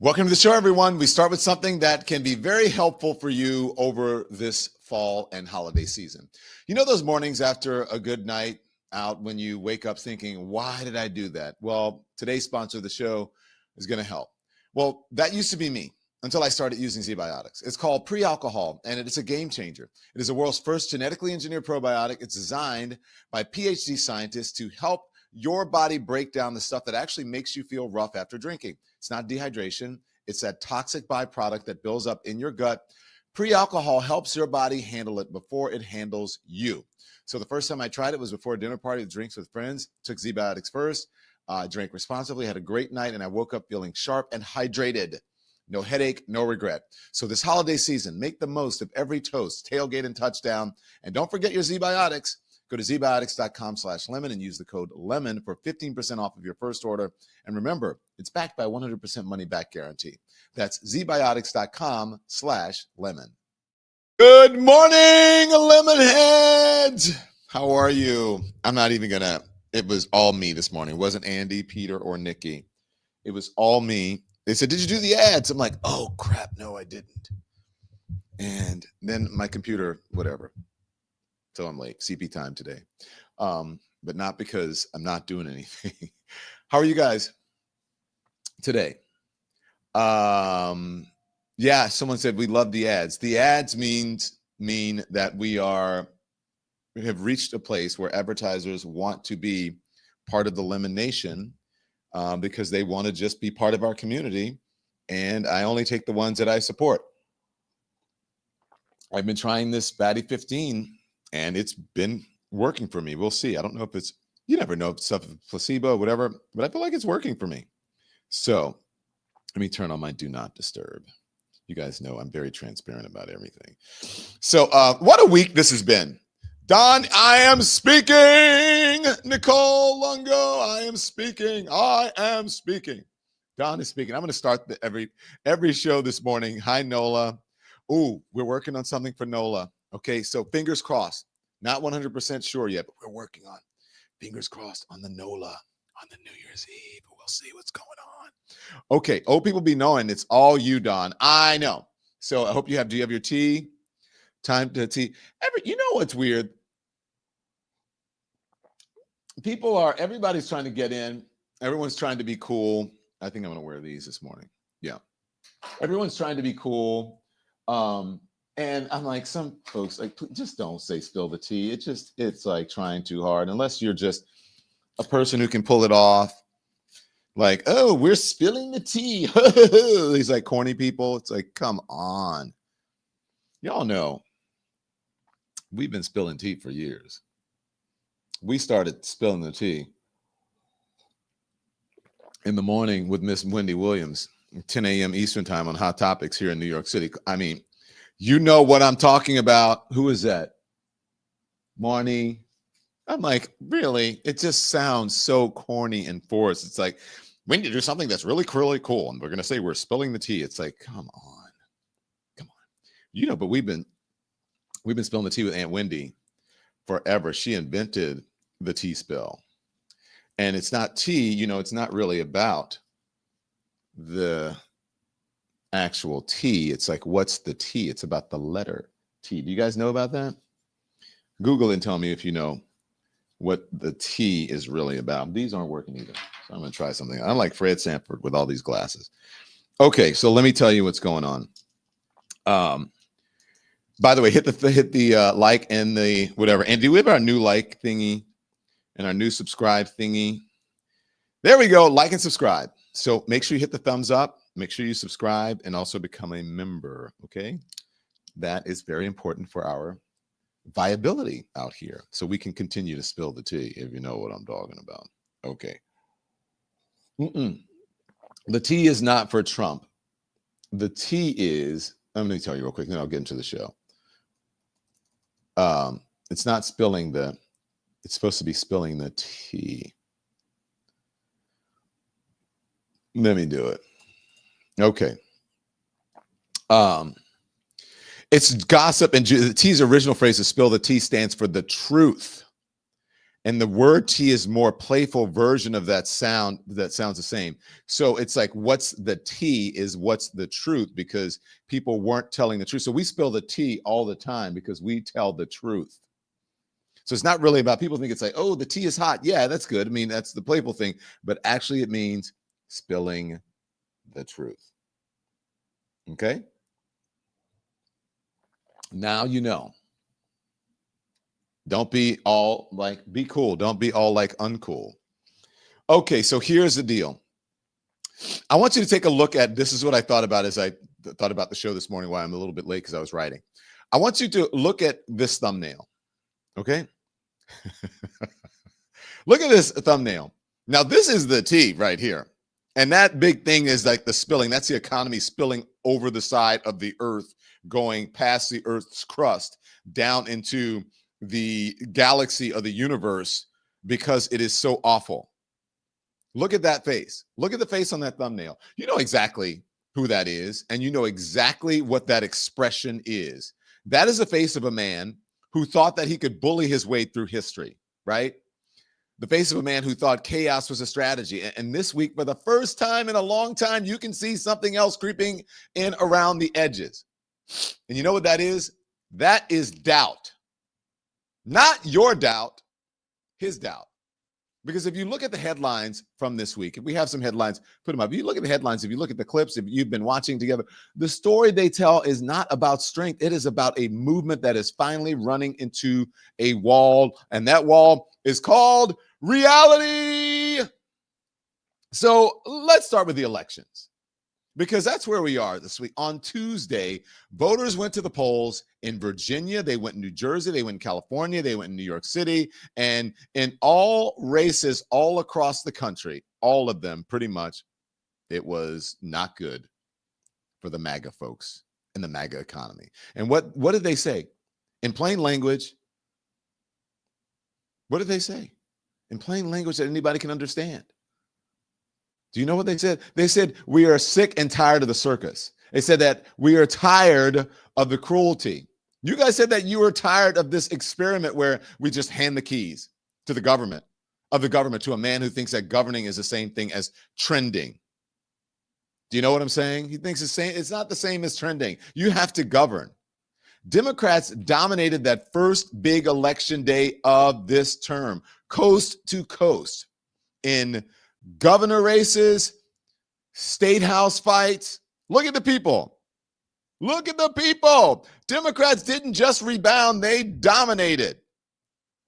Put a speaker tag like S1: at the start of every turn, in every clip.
S1: Welcome to the show, everyone. We start with something that can be very helpful for you over this fall and holiday season. You know those mornings after a good night out when you wake up thinking, why did I do that? Well, today's sponsor of the show is going to help. Well, that used to be me until I started using Z-Biotics. It's called pre-alcohol, and it's a game changer. It is the world's first genetically engineered probiotic. It's designed by PhD scientists to help your body break down the stuff that actually makes you feel rough after drinking. It's not dehydration. It's that toxic byproduct that builds up in your gut. Pre-alcohol helps your body handle it before it handles you. So the first time I tried it was before a dinner party with drinks with friends. Took Z-Biotics first, drank responsibly, had a great night, and I woke up feeling sharp and hydrated. No headache, no regret. So this holiday season, make the most of every toast, tailgate, and touchdown. And don't forget your Z-Biotics. Go to zbiotics.com/lemon and use the code LEMON for 15% off of your first order. And remember, it's backed by 100% money back guarantee. That's zbiotics.com/lemon. Good morning, Lemonheads. How are you? I'm not even it was all me this morning. It wasn't Andy, Peter, or Nikki. It was all me. They said, did you do the ads? I'm like, oh, crap. No, I didn't. And then my computer, whatever. So I'm late. CP time today. But not because I'm not doing anything. How are you guys today? Yeah, someone said we love the ads. The ads mean that we have reached a place where advertisers want to be part of the Lemon Nation because they want to just be part of our community. And I only take the ones that I support. I've been trying this Batty 15. And it's been working for me. We'll see. I don't know if you never know if it's stuff placebo, whatever, but I feel like it's working for me. So let me turn on my do not disturb. You guys know I'm very transparent about everything. So what a week this has been. Don, I am speaking. Nicole Lungo, I am speaking. I am speaking. Don is speaking. I'm going to start every show this morning. Hi, Nola. Ooh, we're working on something for Nola. Okay, so fingers crossed. Not 100% sure yet, but we're working on fingers crossed on the NOLA on the New Year's Eve. We'll see what's going on. Okay, old people be knowing it's all you, Don. I know. So I hope do you have your tea? Time to tea. You know what's weird? Everybody's trying to get in. Everyone's trying to be cool. I think I'm going to wear these this morning. Yeah. Everyone's trying to be cool. And I'm like, some folks like, just don't say spill the tea. It's like trying too hard, unless you're just a person who can pull it off. Like, oh, we're spilling the tea. These like corny people. It's like, come on. Y'all know we've been spilling tea for years. We started spilling the tea in the morning with Miss Wendy Williams, 10 a.m. Eastern time on Hot Topics here in New York City. I mean, you know what I'm talking about. Who is that? Marnie. I'm like, really? It just sounds so corny and forced. It's like, we need to do something that's really, really cool. And we're going to say we're spilling the tea. It's like, come on. You know, but we've been spilling the tea with Aunt Wendy forever. She invented the tea spill. And it's not tea, it's not really about the actual T. It's like, what's the T? It's about the letter T. Do you guys know about that? Google and tell me if you know what the T is really about. These aren't working either. So I'm going to try something. I'm like Fred Sanford with all these glasses. Okay, so let me tell you what's going on. By the way, hit the like and the whatever. And do we have our new like thingy and our new subscribe thingy? There we go. Like and subscribe. So make sure you hit the thumbs up. Make sure you subscribe and also become a member, okay? That is very important for our viability out here, so we can continue to spill the tea, if you know what I'm talking about. Okay. The tea is not for Trump. The tea is, let me tell you real quick, then I'll get into the show. It's not spilling it's supposed to be spilling the tea. Let me do it. Okay. It's gossip, and the T's original phrase is spill the tea stands for the truth. And the word T is more playful version of that sound that sounds the same. So it's like, what's the T is what's the truth, because people weren't telling the truth. So we spill the tea all the time because we tell the truth. So it's not really about, people think it's like, oh, the tea is hot. Yeah, that's good. I mean, that's the playful thing. But actually it means spilling the truth. Okay? Now you know. Don't be all like, be cool. Don't be all like uncool. Okay, so here's the deal. I want you to take a look at, this is what I thought about as I thought about the show this morning, why I'm a little bit late because I was writing. I want you to look at this thumbnail. Okay? Look at this thumbnail. Now, this is the tea right here. And that big thing is like the spilling. That's the economy spilling over the side of the earth, going past the earth's crust down into the galaxy of the universe because it is so awful. Look at that face. Look at the face on that thumbnail. You know exactly who that is, and you know exactly what that expression is. That is the face of a man who thought that he could bully his way through history, right? The face of a man who thought chaos was a strategy. And this week, for the first time in a long time, you can see something else creeping in around the edges. And you know what that is? That is doubt. Not your doubt, his doubt. Because if you look at the headlines from this week, if we have some headlines, put them up. If you look at the headlines, if you look at the clips, if you've been watching together, the story they tell is not about strength. It is about a movement that is finally running into a wall, and that wall is called reality. So let's start with the elections, because that's where we are this week. On Tuesday, voters went to the polls in Virginia, they went in New Jersey, they went in California, they went in New York City, and in all races all across the country, all of them pretty much, it was not good for the MAGA folks and the MAGA economy. And what did they say? In plain language, what did they say? In plain language that anybody can understand. Do you know what they said? They said, we are sick and tired of the circus. They said that we are tired of the cruelty. You guys said that you were tired of this experiment where we just hand the keys to the government, to a man who thinks that governing is the same thing as trending. Do you know what I'm saying? He thinks it's not the same as trending. You have to govern. Democrats dominated that first big election day of this term, coast to coast, in governor races, state house fights. Look at the people. Look at the people. Democrats didn't just rebound, they dominated.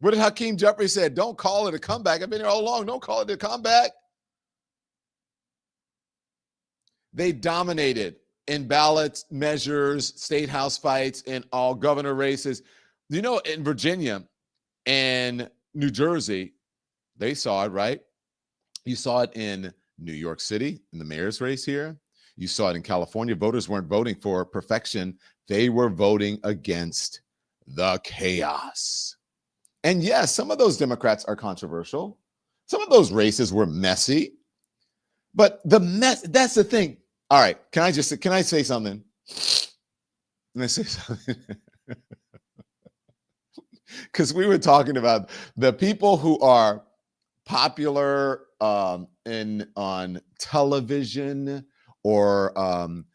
S1: What did Hakeem Jeffrey say? Don't call it a comeback. I've been here all along. Don't call it a comeback. They dominated in ballot measures, state house fights, in all governor races. You know, in Virginia and New Jersey, they saw it, right? You saw it in New York City, in the mayor's race here. You saw it in California. Voters weren't voting for perfection. They were voting against the chaos. And yes, some of those Democrats are controversial. Some of those races were messy. But the mess, that's the thing. All right, can I say something? Can I say something? Because we were talking about the people who are popular on television, or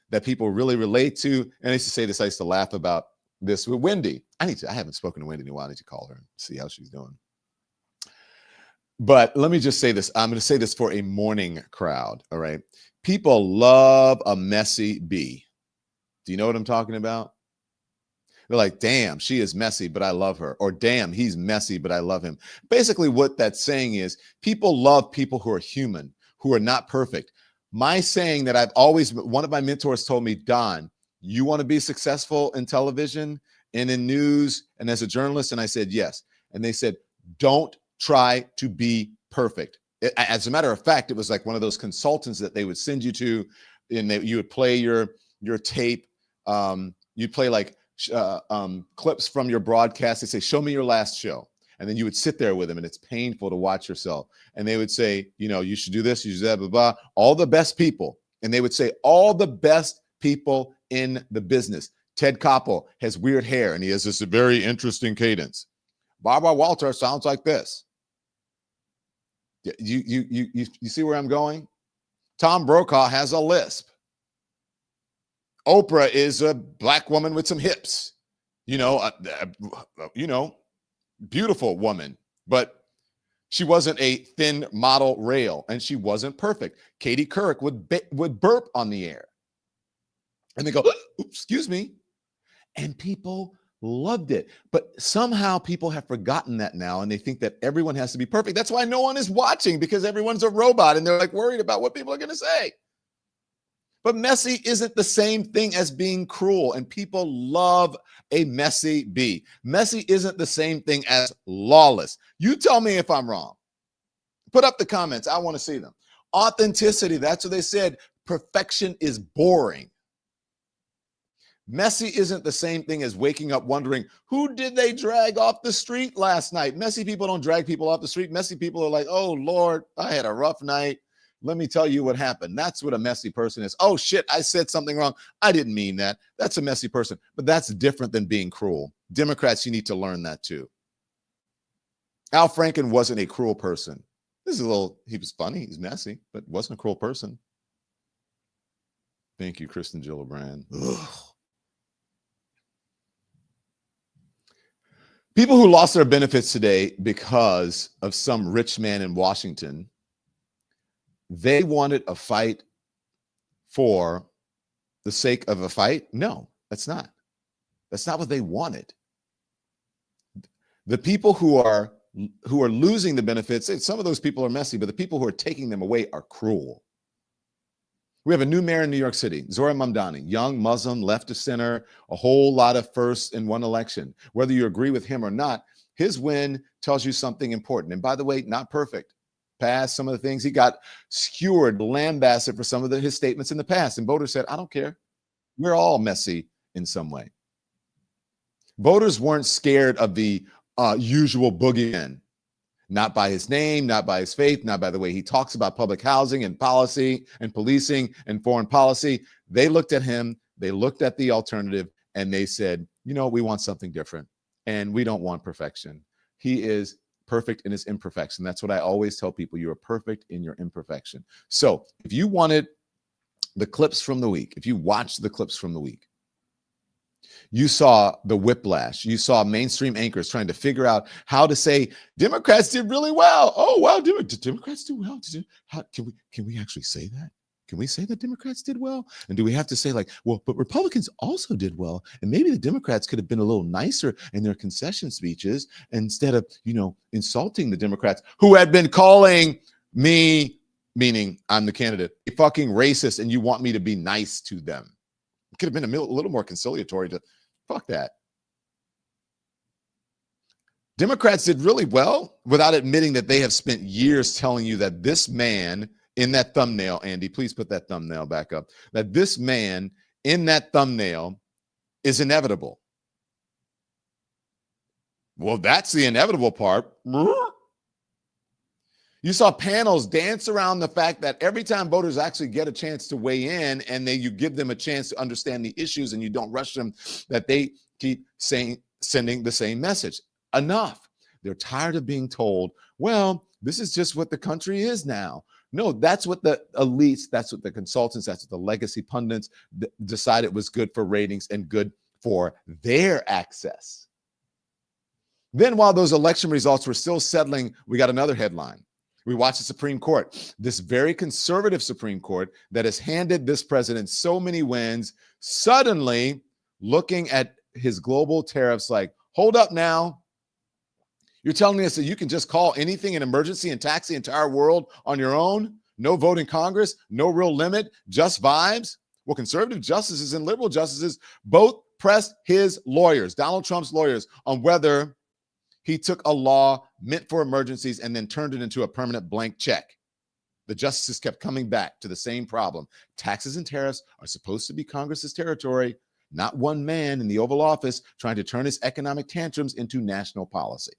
S1: that people really relate to. And I used to say this, I used to laugh about this with Wendy. I haven't spoken to Wendy in a while. I need to call her and see how she's doing. But let me just say this. I'm going to say this for a morning crowd. All right. People love a messy bee. Do you know what I'm talking about? They're like, damn, she is messy, but I love her. Or damn, he's messy, but I love him. Basically, what that's saying is people love people who are human, who are not perfect. My saying that one of my mentors told me, Don, you want to be successful in television and in news and as a journalist? And I said, yes. And they said, don't try to be perfect. As a matter of fact, it was like one of those consultants that they would send you to, and you would play your tape. You'd play like clips from your broadcast. They say, show me your last show. And then you would sit there with them, and it's painful to watch yourself. And they would say, you should do this, you should do that, blah, blah, all the best people. And they would say, all the best people in the business. Ted Koppel has weird hair, and he has this very interesting cadence. Barbara Walters sounds like this. You see where I'm going? Tom Brokaw has a lisp. Oprah is a black woman with some hips. You know, beautiful woman, but she wasn't a thin model rail, and she wasn't perfect. Katie Couric would burp on the air, and they go, "Excuse me," and people loved it. But somehow people have forgotten that now, and they think that everyone has to be perfect. That's why no one is watching, because everyone's a robot, and they're like worried about what people are going to say. But messy isn't the same thing as being cruel, and people love a messy bee. Messy isn't the same thing as lawless. You tell me if I'm wrong. Put up the comments. I want to see them. Authenticity, that's what they said. Perfection is boring. Messy isn't the same thing as waking up wondering, who did they drag off the street last night? Messy people don't drag people off the street. Messy people are like, oh, Lord, I had a rough night. Let me tell you what happened. That's what a messy person is. Oh, shit, I said something wrong. I didn't mean that. That's a messy person. But that's different than being cruel. Democrats, you need to learn that too. Al Franken wasn't a cruel person. He was funny. He's messy, but wasn't a cruel person. Thank you, Kristen Gillibrand. Ugh. People who lost their benefits today because of some rich man in Washington, they wanted a fight for the sake of a fight? No, that's not. That's not what they wanted. The people who are losing the benefits, some of those people are messy, but the people who are taking them away are cruel. We have a new mayor in New York City, Zohran Mamdani, young Muslim, left to center, a whole lot of firsts in one election. Whether you agree with him or not, his win tells you something important. And by the way, not perfect. Past some of the things he got skewered, lambasted for some of his statements in the past. And voters said, I don't care. We're all messy in some way. Voters weren't scared of the usual boogeyman, not by his name, not by his faith, not by the way he talks about public housing and policy and policing and foreign policy. They looked at him, they looked at the alternative, and they said, you know, we want something different, and we don't want perfection. He is perfect in his imperfection. That's what I always tell people. You are perfect in your imperfection. So if you wanted the clips from the week, if you watched the clips from the week, you saw the whiplash. You saw mainstream anchors trying to figure out how to say Democrats did really well. Oh, wow, did Democrats do well? Can we actually say that? Can we say that Democrats did well? And do we have to say like, well, but Republicans also did well, and maybe the Democrats could have been a little nicer in their concession speeches instead of, insulting the Democrats who had been calling me, meaning I'm the candidate, a fucking racist, and you want me to be nice to them. It could have been a little more conciliatory to fuck that. Democrats did really well without admitting that they have spent years telling you that this man in that thumbnail, Andy, please put that thumbnail back up, that this man in that thumbnail is inevitable. Well, that's the inevitable part. You saw panels dance around the fact that every time voters actually get a chance to weigh in and you give them a chance to understand the issues and you don't rush them, that they keep sending the same message. Enough. They're tired of being told, well, this is just what the country is now. No, that's what the elites, that's what the consultants, that's what the legacy pundits decided was good for ratings and good for their access. Then while those election results were still settling, we got another headline. We watched the Supreme Court, this very conservative Supreme Court that has handed this president so many wins, suddenly looking at his global tariffs like, hold up now. You're telling us that you can just call anything an emergency and tax the entire world on your own? No vote in Congress, no real limit, just vibes? Well, conservative justices and liberal justices both pressed his lawyers, Donald Trump's lawyers, on whether he took a law meant for emergencies and then turned it into a permanent blank check. The justices kept coming back to the same problem. Taxes and tariffs are supposed to be Congress's territory, not one man in the Oval Office trying to turn his economic tantrums into national policy,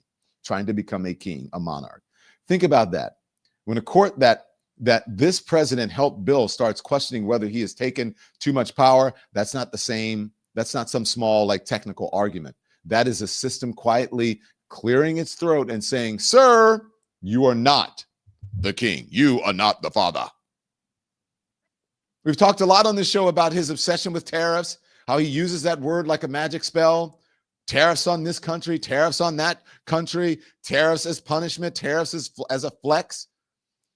S1: trying to become a king, a monarch. Think about that. When a court that this president helped build starts questioning whether he has taken too much power, that's not the same. That's not some small technical argument. That is a system quietly clearing its throat and saying, sir, you are not the king. You are not the father. We've talked a lot on this show about his obsession with tariffs, how he uses that word like a magic spell. Tariffs on this country, tariffs on that country, tariffs as punishment, tariffs as a flex.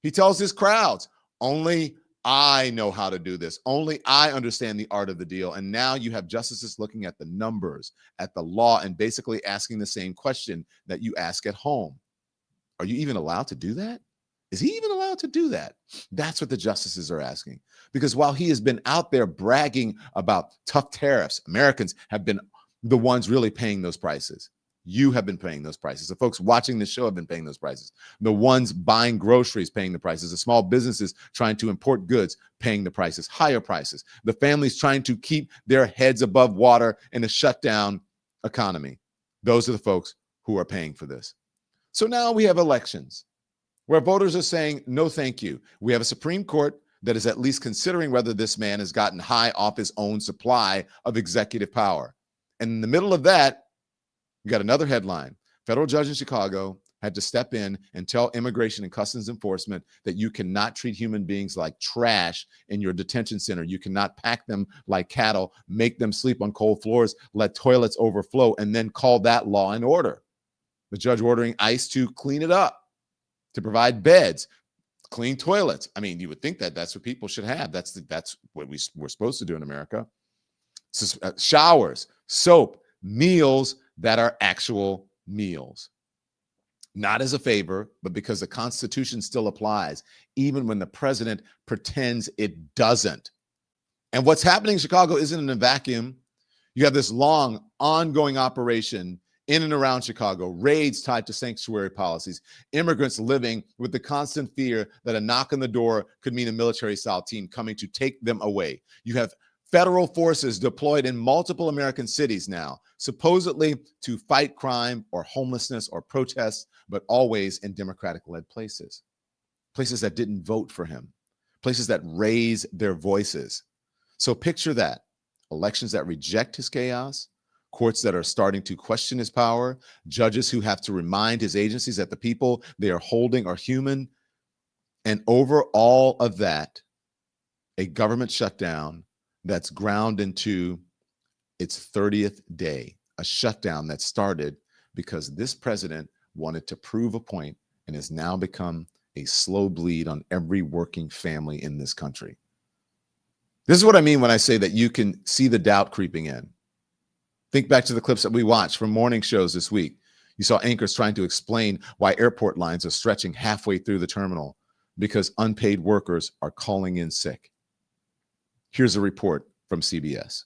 S1: He tells his crowds, only I know how to do this. Only I understand the art of the deal. And now you have justices looking at the numbers, at the law, and basically asking the same question that you ask at home. Are you even allowed to do that? Is he even allowed to do that? That's what the justices are asking. Because while he has been out there bragging about tough tariffs, Americans have been the ones really paying those prices. You have been paying those prices. The folks watching this show have been paying those prices. The ones buying groceries paying the prices. The small businesses trying to import goods paying the prices, higher prices. The families trying to keep their heads above water in a shutdown economy. Those are the folks who are paying for this. So now we have elections where voters are saying, no, thank you. We have a Supreme Court that is at least considering whether this man has gotten high off his own supply of executive power. And in the middle of that, you got another headline. Federal judge in Chicago had to step in and tell Immigration and Customs Enforcement that you cannot treat human beings like trash in your detention center. You cannot pack them like cattle, make them sleep on cold floors, let toilets overflow, and then call that law and order. The judge ordering ICE to clean it up, to provide beds, clean toilets. I mean, you would think that that's what people should have. That's what we're supposed to do in America. Showers, soap, meals that are actual meals. Not as a favor, but because the Constitution still applies, even when the president pretends it doesn't. And what's happening in Chicago isn't in a vacuum. You have this long, ongoing operation in and around Chicago, raids tied to sanctuary policies, immigrants living with the constant fear that a knock on the door could mean a military-style team coming to take them away. You have federal forces deployed in multiple American cities now, supposedly to fight crime or homelessness or protests, but always in Democratic-led places. Places that didn't vote for him. Places that raise their voices. So picture that. Elections that reject his chaos, courts that are starting to question his power, judges who have to remind his agencies that the people they are holding are human. And over all of that, a government shutdown that's ground into its 30th day, a shutdown that started because this president wanted to prove a point and has now become a slow bleed on every working family in this country. This is what I mean when I say that you can see the doubt creeping in. Think back to the clips that we watched from morning shows this week. You saw anchors trying to explain why airport lines are stretching halfway through the terminal because unpaid workers are calling in sick. Here's a report from CBS.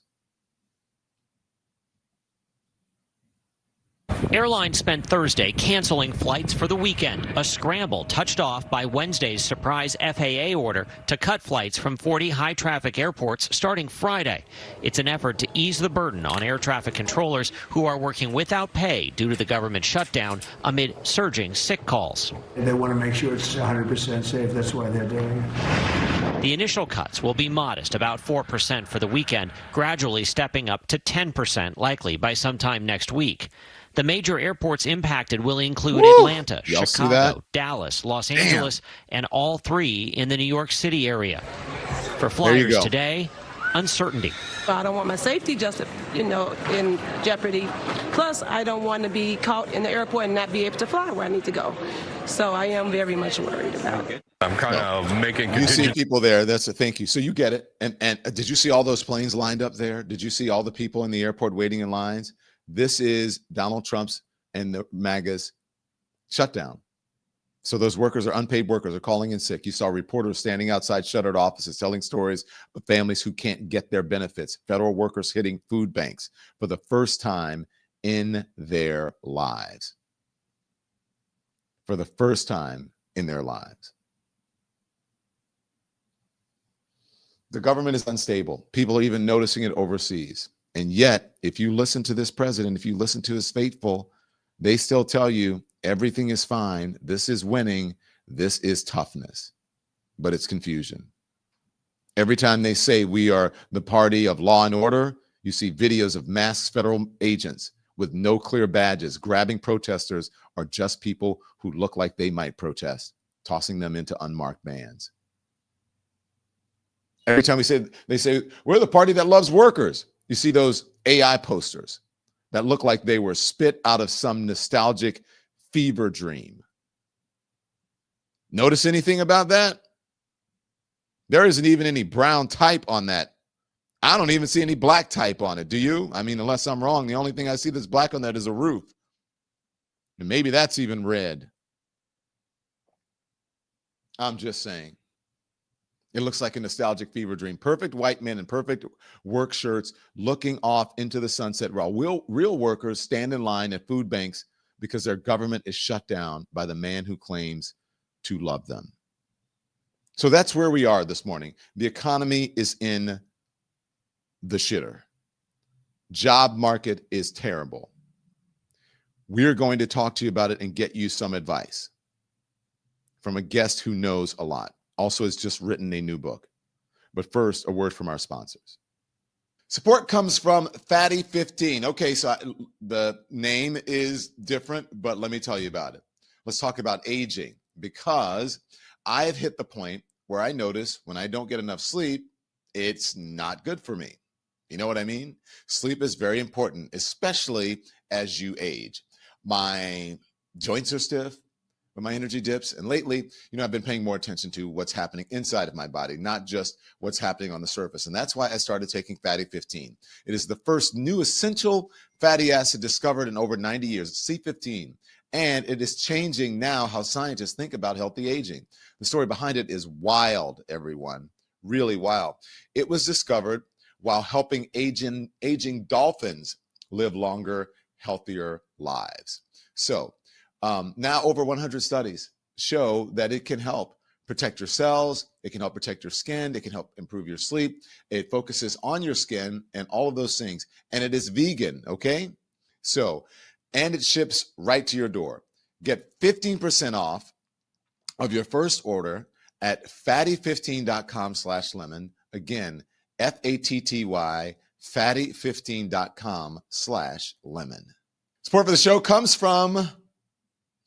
S2: Airlines spent Thursday canceling flights for the weekend, a scramble touched off by Wednesday's surprise FAA order to cut flights from 40 high-traffic airports starting Friday. It's an effort to ease the burden on air traffic controllers who are working without pay due to the government shutdown amid surging sick calls.
S3: They want to make sure it's 100% safe. That's why they're doing it.
S2: The initial cuts will be modest, about 4% for the weekend, gradually stepping up to 10% likely by sometime next week. The major airports impacted will include Atlanta, Chicago, Dallas, Los Angeles, and all three in the New York City area. For flyers today, uncertainty.
S4: I don't want my safety just, in jeopardy. Plus, I don't want to be caught in the airport and not be able to fly where I need to go. So I am very much worried about it.
S5: I'm kind of making.
S1: You see people there. That's a thank you. So you get it. And did you see all those planes lined up there? Did you see all the people in the airport waiting in lines? This is Donald Trump's and the MAGA's shutdown. So those workers are unpaid workers are calling in sick. You saw reporters standing outside shuttered offices telling stories of families who can't get their benefits. Federal workers hitting food banks for the first time in their lives. For the first time in their lives. The government is unstable. People are even noticing it overseas. And yet, if you listen to this president, if you listen to his faithful, they still tell you everything is fine. This is winning. This is toughness. But it's confusion. Every time they say we are the party of law and order, you see videos of masked federal agents with no clear badges grabbing protesters or just people who look like they might protest. tossing them into unmarked vans. Every time they say, we're the party that loves workers. You see those AI posters that look like they were spit out of some nostalgic fever dream. Notice anything about that? There isn't even any brown type on that. I don't even see any black type on it. Do you? I mean, unless I'm wrong, the only thing I see that's black on that is a roof. And maybe that's even red. I'm just saying. It looks like a nostalgic fever dream. Perfect white men in perfect work shirts looking off into the sunset while real workers stand in line at food banks because their government is shut down by the man who claims to love them. So that's where we are this morning. The economy is in the shitter. Job market is terrible. We're going to talk to you about it and get you some advice from a guest who knows a lot. Also has just written a new book. But first, a word from our sponsors. Support comes from Fatty 15. Okay, so the name is different, but let me tell you about it. Let's talk about aging, because I have hit the point where I notice when I don't get enough sleep, it's not good for me. You know what I mean? Sleep is very important, especially as you age. My joints are stiff, but my energy dips. And lately, I've been paying more attention to what's happening inside of my body, not just what's happening on the surface. And that's why I started taking Fatty 15. It is the first new essential fatty acid discovered in over 90 years, C15. And it is changing now how scientists think about healthy aging. The story behind it is wild, everyone, really wild. It was discovered while helping aging dolphins live longer, healthier lives. So now over 100 studies show that it can help protect your cells, it can help protect your skin, it can help improve your sleep, it focuses on your skin and all of those things. And it is vegan, okay? So, and it ships right to your door. Get 15% off of your first order at fatty15.com/lemon. Again, FATTY, fatty15.com/lemon. Support for the show comes from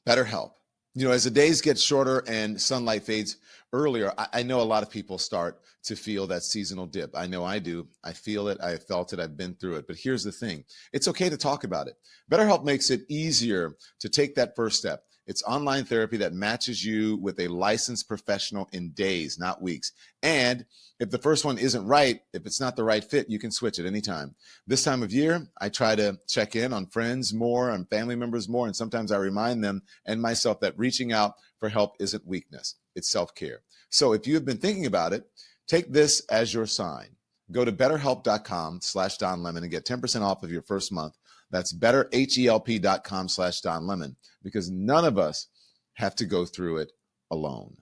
S1: BetterHelp. As the days get shorter and sunlight fades earlier, I know a lot of people start to feel that seasonal dip. I know I do. I feel it. I felt it. I've been through it. But here's the thing. It's okay to talk about it. BetterHelp makes it easier to take that first step. It's online therapy that matches you with a licensed professional in days, not weeks. And if the first one isn't right, if it's not the right fit, you can switch at any time. This time of year, I try to check in on friends more, on family members more, and sometimes I remind them and myself that reaching out for help isn't weakness, it's self-care. So if you have been thinking about it, take this as your sign. Go to betterhelp.com/DonLemon and get 10% off of your first month. That's betterhelp.com/DonLemon, because none of us have to go through it alone.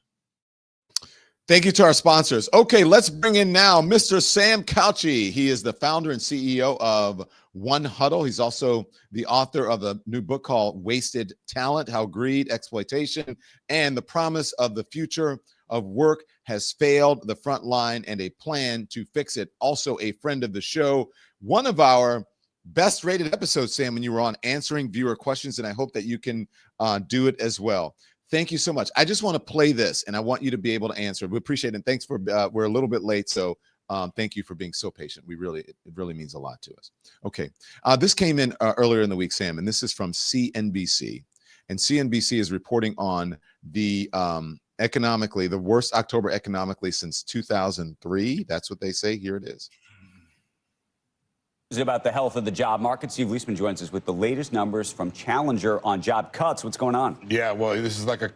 S1: Thank you to our sponsors. Okay, let's bring in now Mr. Sam Caucci. He is the founder and CEO of One Huddle. He's also the author of a new book called Wasted Talent: How Greed, Exploitation, and the Promise of the Future of Work has failed the front line, and a plan to fix it. Also a friend of the show. One of our best rated episodes, Sam, when you were on, answering viewer questions, and I hope that you can do it as well. Thank you so much. I just want to play this, and I want you to be able to answer. We appreciate it. And thanks for, we're a little bit late, so thank you for being so patient. It really means a lot to us. Okay, this came in earlier in the week, Sam, and this is from CNBC. And CNBC is reporting on the economically, the worst October economically since 2003. That's what they say. Here it is.
S5: About the health of the job market. Steve Leisman joins us with the latest numbers from Challenger on job cuts. What's going on?
S6: Yeah, well, this is like a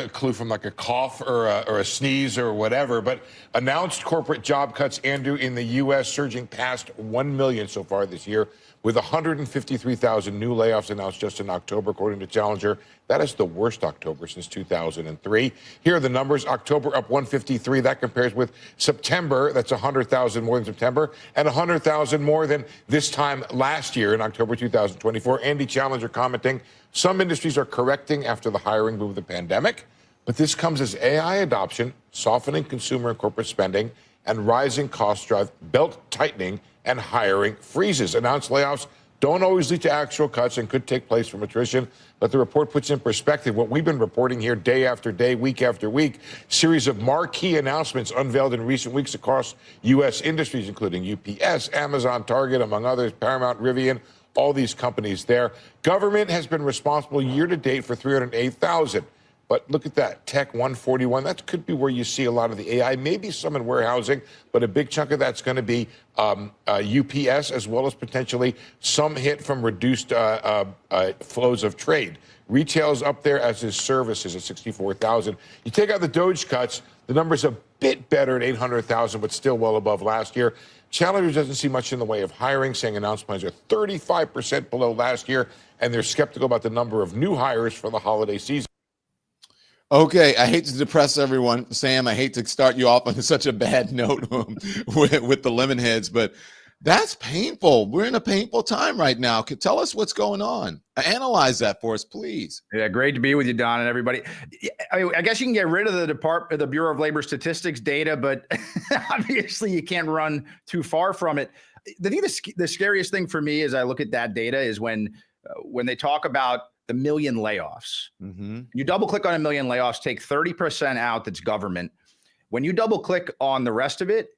S6: clue from like a cough or a sneeze or whatever. But announced corporate job cuts, Andrew, in the U.S. surging past 1 million so far this year, with 153,000 new layoffs announced just in October, according to Challenger. That is the worst October since 2003. Here are the numbers. October up 153. That compares with September. That's 100,000 more than September, and 100,000 more than this time last year in October 2024. Andy Challenger commenting, some industries are correcting after the hiring boom of the pandemic, but this comes as AI adoption, softening consumer and corporate spending, and rising costs drive belt tightening and hiring freezes. Announced layoffs don't always lead to actual cuts and could take place from attrition. But the report puts in perspective what we've been reporting here day after day, week after week. Series of marquee announcements unveiled in recent weeks across U.S. industries, including UPS, Amazon, Target, among others, Paramount, Rivian, all these companies there. Government has been responsible year to date for 308,000. But look at that, tech 141. That could be where you see a lot of the AI, maybe some in warehousing, but a big chunk of that's going to be UPS, as well as potentially some hit from reduced flows of trade. Retail's up there, as is services at 64,000. You take out the Doge cuts, the number's a bit better at 800,000, but still well above last year. Challengers doesn't see much in the way of hiring, saying announced plans are 35% below last year, and they're skeptical about the number of new hires for the holiday season.
S1: Okay, I hate to depress everyone, Sam. I hate to start you off on such a bad note with the lemon heads, but that's painful. We're in a painful time right now. Tell us what's going on. Analyze that for us, please.
S7: Yeah, great to be with you, Don, and everybody. I guess you can get rid of the Bureau of Labor Statistics data, but obviously you can't run too far from it. The scariest thing for me as I look at that data is when they talk about the million layoffs. Mm-hmm. You double click on a million layoffs, take 30% out, that's government. When you double click on the rest of it,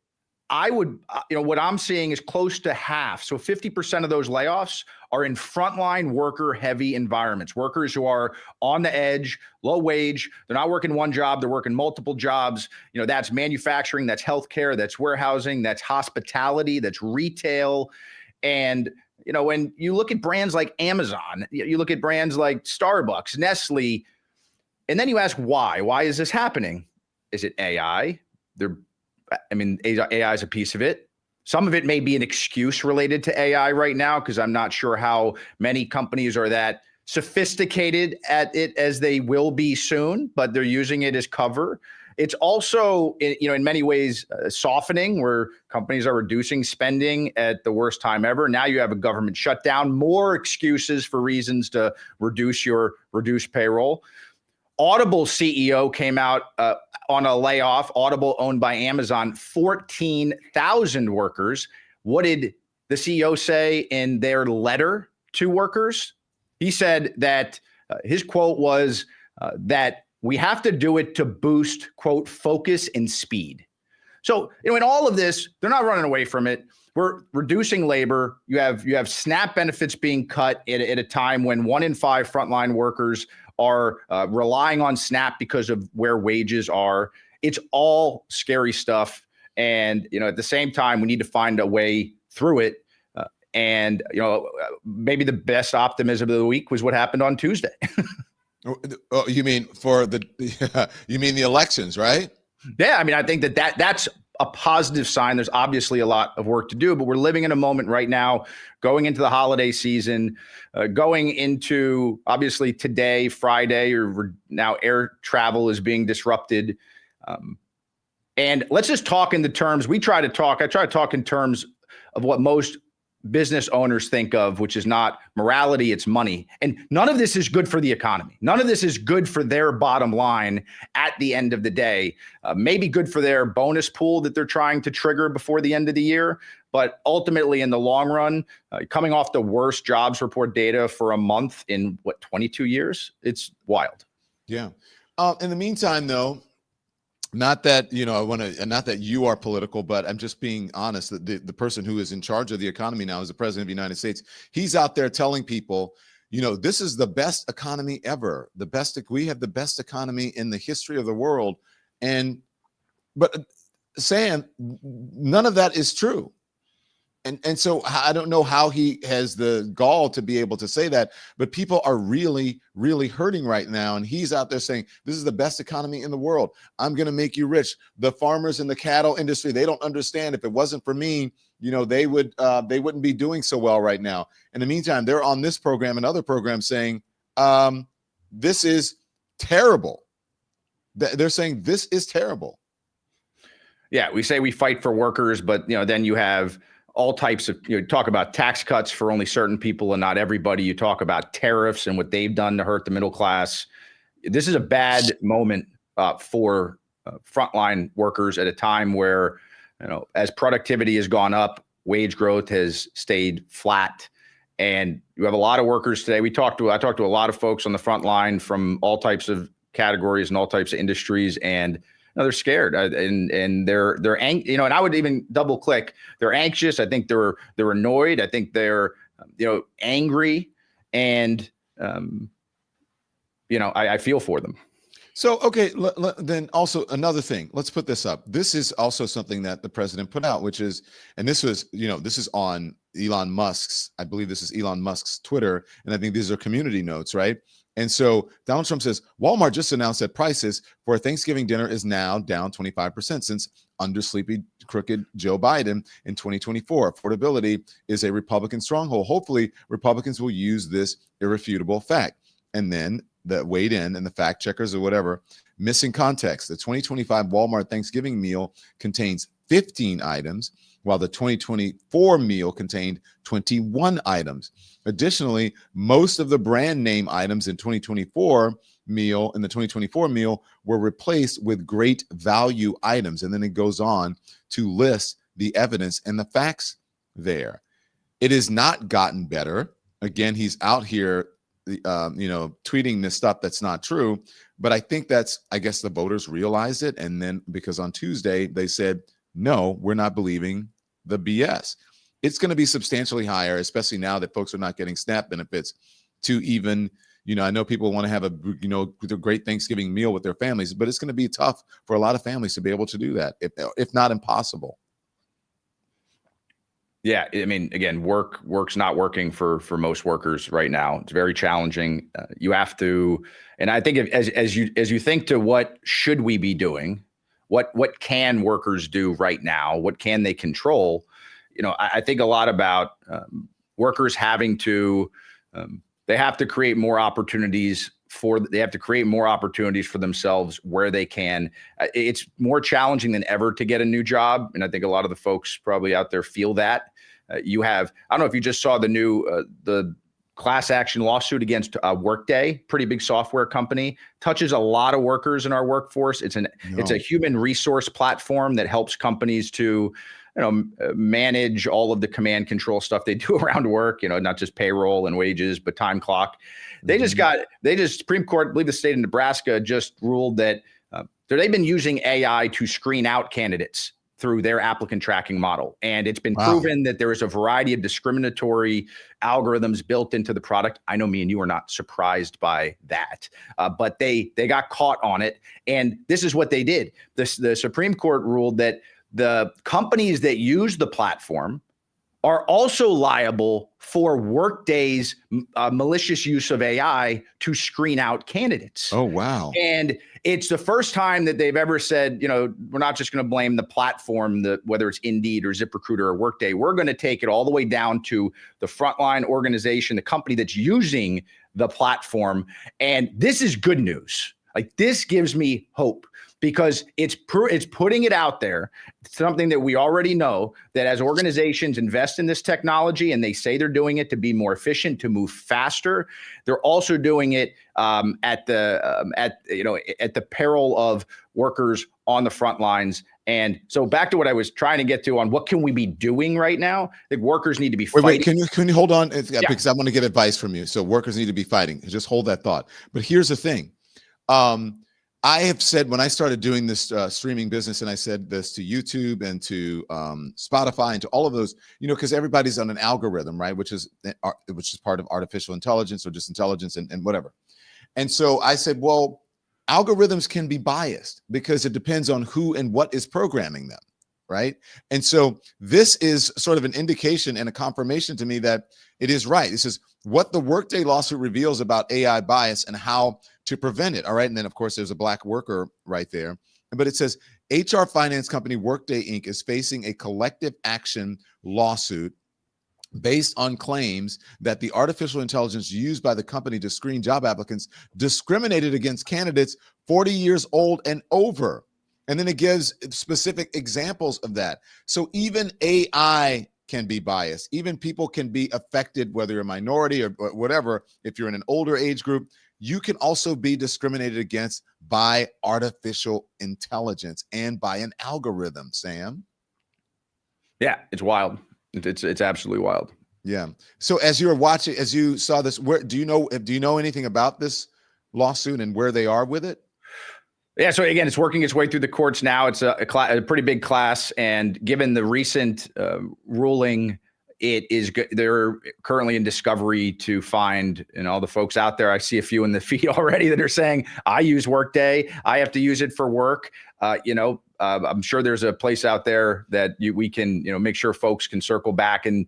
S7: I would, what I'm seeing is close to half. So 50% of those layoffs are in frontline worker heavy environments, workers who are on the edge, low wage. They're not working one job, they're working multiple jobs. That's manufacturing, that's healthcare, that's warehousing, that's hospitality, that's retail. And when you look at brands like Amazon, you look at brands like Starbucks, Nestle, and then you ask why? Why is this happening? Is it AI? AI is a piece of it. Some of it may be an excuse related to AI right now, because I'm not sure how many companies are that sophisticated at it as they will be soon, but they're using it as cover. It's also, in many ways, softening, where companies are reducing spending at the worst time ever. Now you have a government shutdown, more excuses for reasons to reduce payroll. Audible CEO came out on a layoff. Audible, owned by Amazon, 14,000 workers. What did the CEO say in their letter to workers? He said that his quote was that we have to do it to boost, quote, focus and speed. So, in all of this, they're not running away from it. We're reducing labor. You have SNAP benefits being cut at a time when 1 in 5 frontline workers are relying on SNAP because of where wages are. It's all scary stuff. And, at the same time, we need to find a way through it. And maybe the best optimism of the week was what happened on Tuesday.
S1: Oh, you mean you mean the elections, right?
S7: Yeah, I think that's a positive sign. There's obviously a lot of work to do, but we're living in a moment right now, going into the holiday season, going into obviously today, Friday, or now air travel is being disrupted. And let's just talk in the terms I try to talk in terms of what most business owners think of, which is not morality, it's money. And none of this is good for the economy. None of this is good for their bottom line at the end of the day. Maybe good for their bonus pool that they're trying to trigger before the end of the year. But ultimately, in the long run, coming off the worst jobs report data for a month in 22 years, it's wild.
S1: Yeah. In the meantime, though, not that not that you are political, but I'm just being honest. That the person who is in charge of the economy now is the president of the United States. He's out there telling people, this is the best economy ever. We have the best economy in the history of the world. But Sam, none of that is true. And so I don't know how he has the gall to be able to say that, but people are really, really hurting right now. And he's out there saying, this is the best economy in the world. I'm going to make you rich. The farmers in the cattle industry, they don't understand. If it wasn't for me, they wouldn't be doing so well right now. In the meantime, they're on this program and other programs saying, this is terrible. They're saying this is terrible.
S7: Yeah, we say we fight for workers, but then you have all types of, talk about tax cuts for only certain people and not everybody. You talk about tariffs and what they've done to hurt the middle class. This is a bad moment for frontline workers at a time where, as productivity has gone up, wage growth has stayed flat. And you have a lot of workers today. I talked to a lot of folks on the front line from all types of categories and all types of industries, and they're scared, and they're and I would even double click. They're anxious. I think they're annoyed. I think they're angry, and I feel for them.
S1: So, okay, then also another thing, let's put this up. This is also something that the president put out, which is, and this was, this is on Elon Musk's, I believe this is Elon Musk's Twitter, and I think these are community notes, right? And so Donald Trump says, Walmart just announced that prices for a Thanksgiving dinner is now down 25% since undersleepy, crooked Joe Biden in 2024. Affordability is a Republican stronghold. Hopefully, Republicans will use this irrefutable fact. And then that weighed in and the fact checkers or whatever, missing context. The 2025 Walmart Thanksgiving meal contains 15 items, while the 2024 meal contained 21 items. Additionally, most of the brand name items in the 2024 meal were replaced with great value items. And then it goes on to list the evidence and the facts there. It has not gotten better. Again, he's out here tweeting this stuff that's not true. But I think I guess the voters realized it. And then because on Tuesday, they said, no, we're not believing the BS. It's going to be substantially higher, especially now that folks are not getting SNAP benefits to even, I know people want to have a great Thanksgiving meal with their families, but it's going to be tough for a lot of families to be able to do that, if not impossible.
S7: Yeah, I mean, again, work's not working for most workers right now. It's very challenging. You have to, and I think as you think to what should we be doing, what can workers do right now, what can they control? I think a lot about workers having to, they have to create more opportunities for themselves where they can. It's more challenging than ever to get a new job. And I think a lot of the folks probably out there feel that. I don't know if you just saw the class action lawsuit against Workday, pretty big software company, touches a lot of workers in our workforce. It's a human resource platform that helps companies to manage all of the command control stuff they do around work, not just payroll and wages, but time clock. Supreme Court, I believe the state of Nebraska just ruled that they've been using AI to screen out candidates through their applicant tracking model. And it's been proven that there is a variety of discriminatory algorithms built into the product. I know me and you are not surprised by that, but they got caught on it. And this is what they did. The Supreme Court ruled that the companies that use the platform are also liable for Workday's malicious use of AI to screen out candidates.
S1: Oh, wow.
S7: And it's the first time that they've ever said, we're not just going to blame the platform, whether it's Indeed or ZipRecruiter or Workday. We're going to take it all the way down to the frontline organization, the company that's using the platform. And this is good news. Like, this gives me hope, because it's putting it out there, something that we already know, that as organizations invest in this technology and they say they're doing it to be more efficient, to move faster, they're also doing it at the peril of workers on the front lines. And so back to what I was trying to get to on what can we be doing right now? I think workers need to be fighting.
S1: Wait, can you hold on? Because I want to get advice from you. So workers need to be fighting. Just hold that thought. But here's the thing. I have said, when I started doing this streaming business, and I said this to YouTube and to Spotify and to all of those, because everybody's on an algorithm, right? Which is part of artificial intelligence or just intelligence and whatever. And so I said, well, algorithms can be biased because it depends on who and what is programming them, right? And so this is sort of an indication and a confirmation to me that it is right. This is what the Workday lawsuit reveals about AI bias and how to prevent it. All right. And then, of course, there's a black worker right there. But it says HR finance company Workday Inc. is facing a collective action lawsuit based on claims that the artificial intelligence used by the company to screen job applicants discriminated against candidates 40 years old and over. And then it gives specific examples of that. So even AI can be biased. Even people can be affected, whether you're a minority or whatever. If you're in an older age group, you can also be discriminated against by artificial intelligence and by an algorithm, Sam.
S7: Yeah, it's wild. It's absolutely wild.
S1: Yeah. So as you were watching, as you saw this, where do you know anything about this lawsuit and where they are with it?
S7: Yeah, so again, it's working its way through the courts now. It's a pretty big class, and given the recent ruling, it is good. They're currently in discovery to find, and all the folks out there. I see a few in the feed already that are saying, "I use Workday. I have to use it for work." I'm sure there's a place out there that we can, make sure folks can circle back and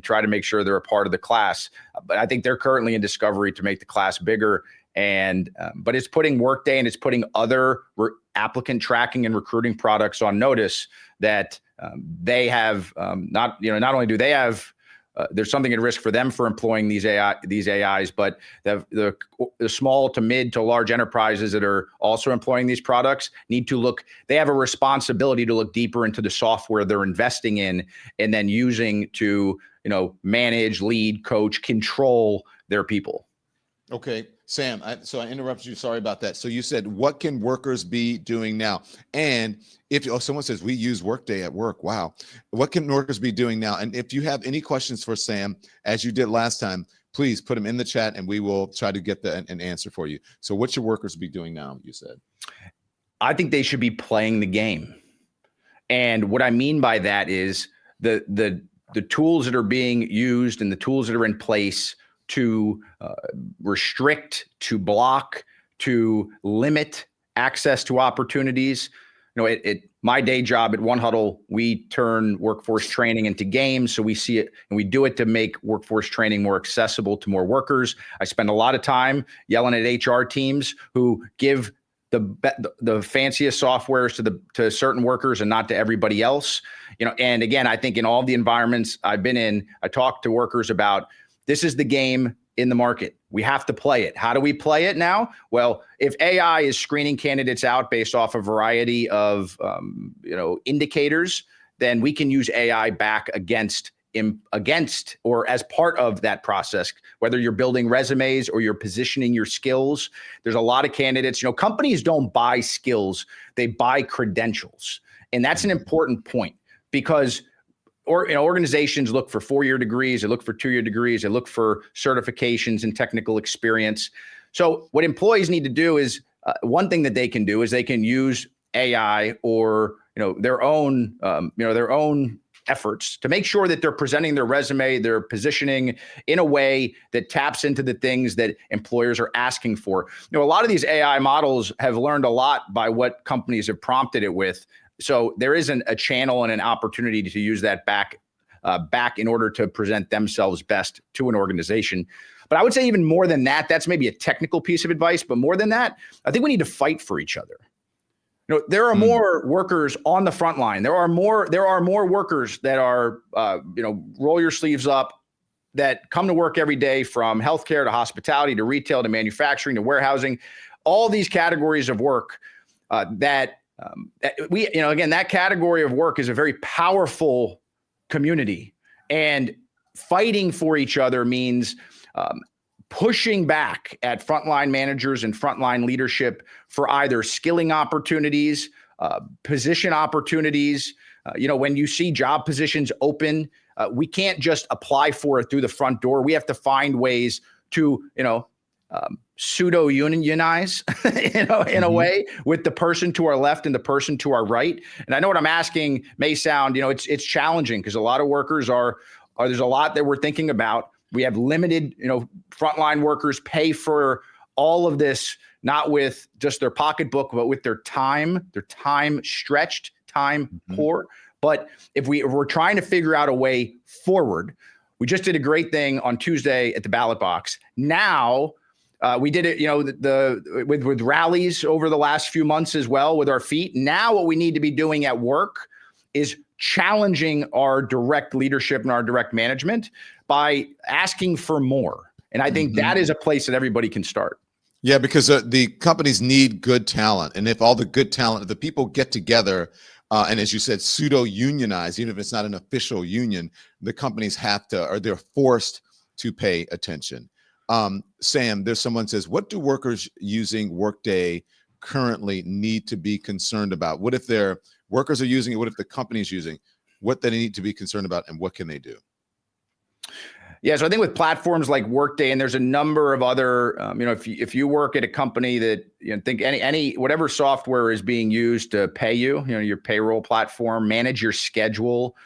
S7: try to make sure they're a part of the class. But I think they're currently in discovery to make the class bigger. And but it's putting Workday and it's putting other applicant tracking and recruiting products on notice that they have not only do they have there's something at risk for them for employing these AIs, but the small to mid to large enterprises that are also employing these products need to look. They have a responsibility to look deeper into the software they're investing in and then using to manage, lead, coach, control their people.
S1: Okay, Sam, so I interrupted you. Sorry about that. So you said, what can workers be doing now? And if someone says we use Workday at work, wow, what can workers be doing now? And if you have any questions for Sam, as you did last time, please put them in the chat and we will try to get an answer for you. So what should workers be doing now, you said?
S7: I think they should be playing the game. And what I mean by that is the tools that are being used and the tools that are in place to restrict, to block, to limit access to opportunities. My day job at One Huddle, we turn workforce training into games. So we see it and we do it to make workforce training more accessible to more workers. I spend a lot of time yelling at HR teams who give the fanciest softwares to certain workers and not to everybody else. And again, I think in all the environments I've been in, I talk to workers about, this is the game in the market. We have to play it. How do we play it now? Well, if AI is screening candidates out based off a variety of indicators, then we can use AI back against or as part of that process, whether you're building resumes or you're positioning your skills. There's a lot of candidates. Companies don't buy skills, they buy credentials. And that's an important point because organizations look for 4-year degrees, they look for 2-year degrees, they look for certifications and technical experience. So what employees need to do is one thing that they can do is they can use AI or their own efforts to make sure that they're presenting their resume, they're positioning in a way that taps into the things that employers are asking for. A lot of these AI models have learned a lot by what companies have prompted it with. So there isn't a channel and an opportunity to use that back in order to present themselves best to an organization. But I would say even more than that, that's maybe a technical piece of advice. But more than that, I think we need to fight for each other. There are more workers on the front line. There are more workers that are, roll your sleeves up, that come to work every day, from healthcare to hospitality to retail to manufacturing to warehousing, all these categories of work that category of work is a very powerful community, and fighting for each other means pushing back at frontline managers and frontline leadership for either skilling opportunities, position opportunities. When you see job positions open, we can't just apply for it through the front door. We have to find ways to, pseudo unionize, in a way, with the person to our left and the person to our right. And I know what I'm asking may sound, it's challenging because a lot of workers there's a lot that we're thinking about. We have limited, frontline workers pay for all of this, not with just their pocketbook, but with their time stretched, time poor. But if we're trying to figure out a way forward, we just did a great thing on Tuesday at the ballot box. Now we did it, with rallies over the last few months as well with our feet. Now what we need to be doing at work is challenging our direct leadership and our direct management by asking for more. And I think that is a place that everybody can start.
S1: Yeah, because the companies need good talent. And if all the good talent, if the people get together, and as you said, pseudo unionize, even if it's not an official union, the companies have to, or they're forced to pay attention. Sam, there's someone says, what do workers using Workday currently need to be concerned about? What if their workers are using it? What if the company is using? What they need to be concerned about, and what can they do?
S7: Yeah, so I think with platforms like Workday, and there's a number of other, if you work at a company that think any whatever software is being used to pay you, your payroll platform, manage your schedule.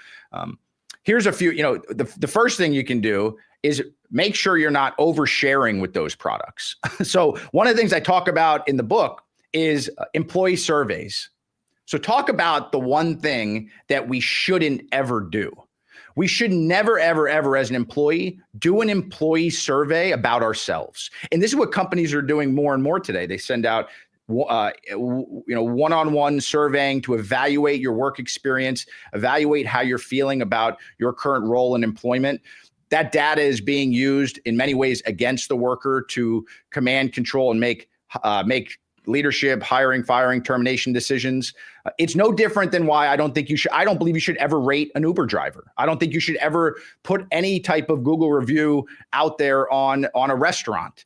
S7: Here's a few. The first thing you can do is make sure you're not oversharing with those products. So one of the things I talk about in the book is employee surveys. So talk about the one thing that we shouldn't ever do. We should never, ever, ever, as an employee, do an employee survey about ourselves. And this is what companies are doing more and more today. They send out, one-on-one surveying to evaluate your work experience, evaluate how you're feeling about your current role in employment. That data is being used in many ways against the worker to command, control, and make leadership, hiring, firing, termination decisions. It's no different than why I don't believe you should ever rate an Uber driver. I don't think you should ever put any type of Google review out there on a restaurant.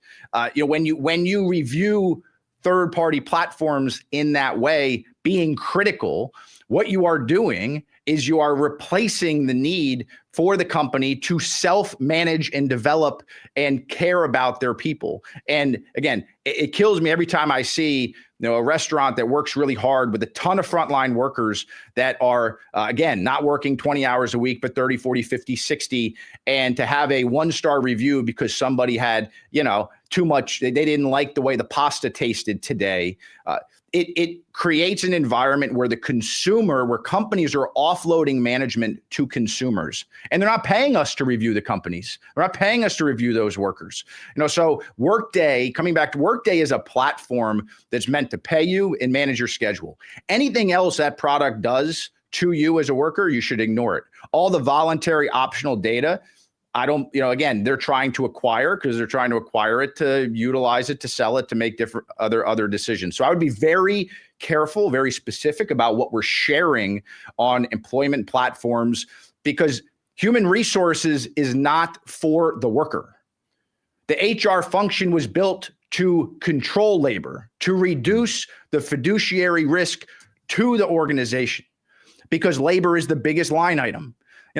S7: When you review third-party platforms in that way, being critical, what you are doing is you are replacing the need for the company to self-manage and develop and care about their people. And again, it kills me every time I see a restaurant that works really hard with a ton of frontline workers that are, again, not working 20 hours a week, but 30, 40, 50, 60, and to have a one-star review because somebody had, too much, they didn't like the way the pasta tasted today. It creates an environment where where companies are offloading management to consumers, and they're not paying us to review the companies. They're not paying us to review those workers. So Workday, coming back to Workday, is a platform that's meant to pay you and manage your schedule. Anything else that product does to you as a worker, you should ignore it. All the voluntary optional data, again, they're trying to acquire it to utilize it, to sell it, to make different other decisions. So I would be very careful, very specific about what we're sharing on employment platforms, because human resources is not for the worker. The HR function was built to control labor, to reduce the fiduciary risk to the organization, because labor is the biggest line item.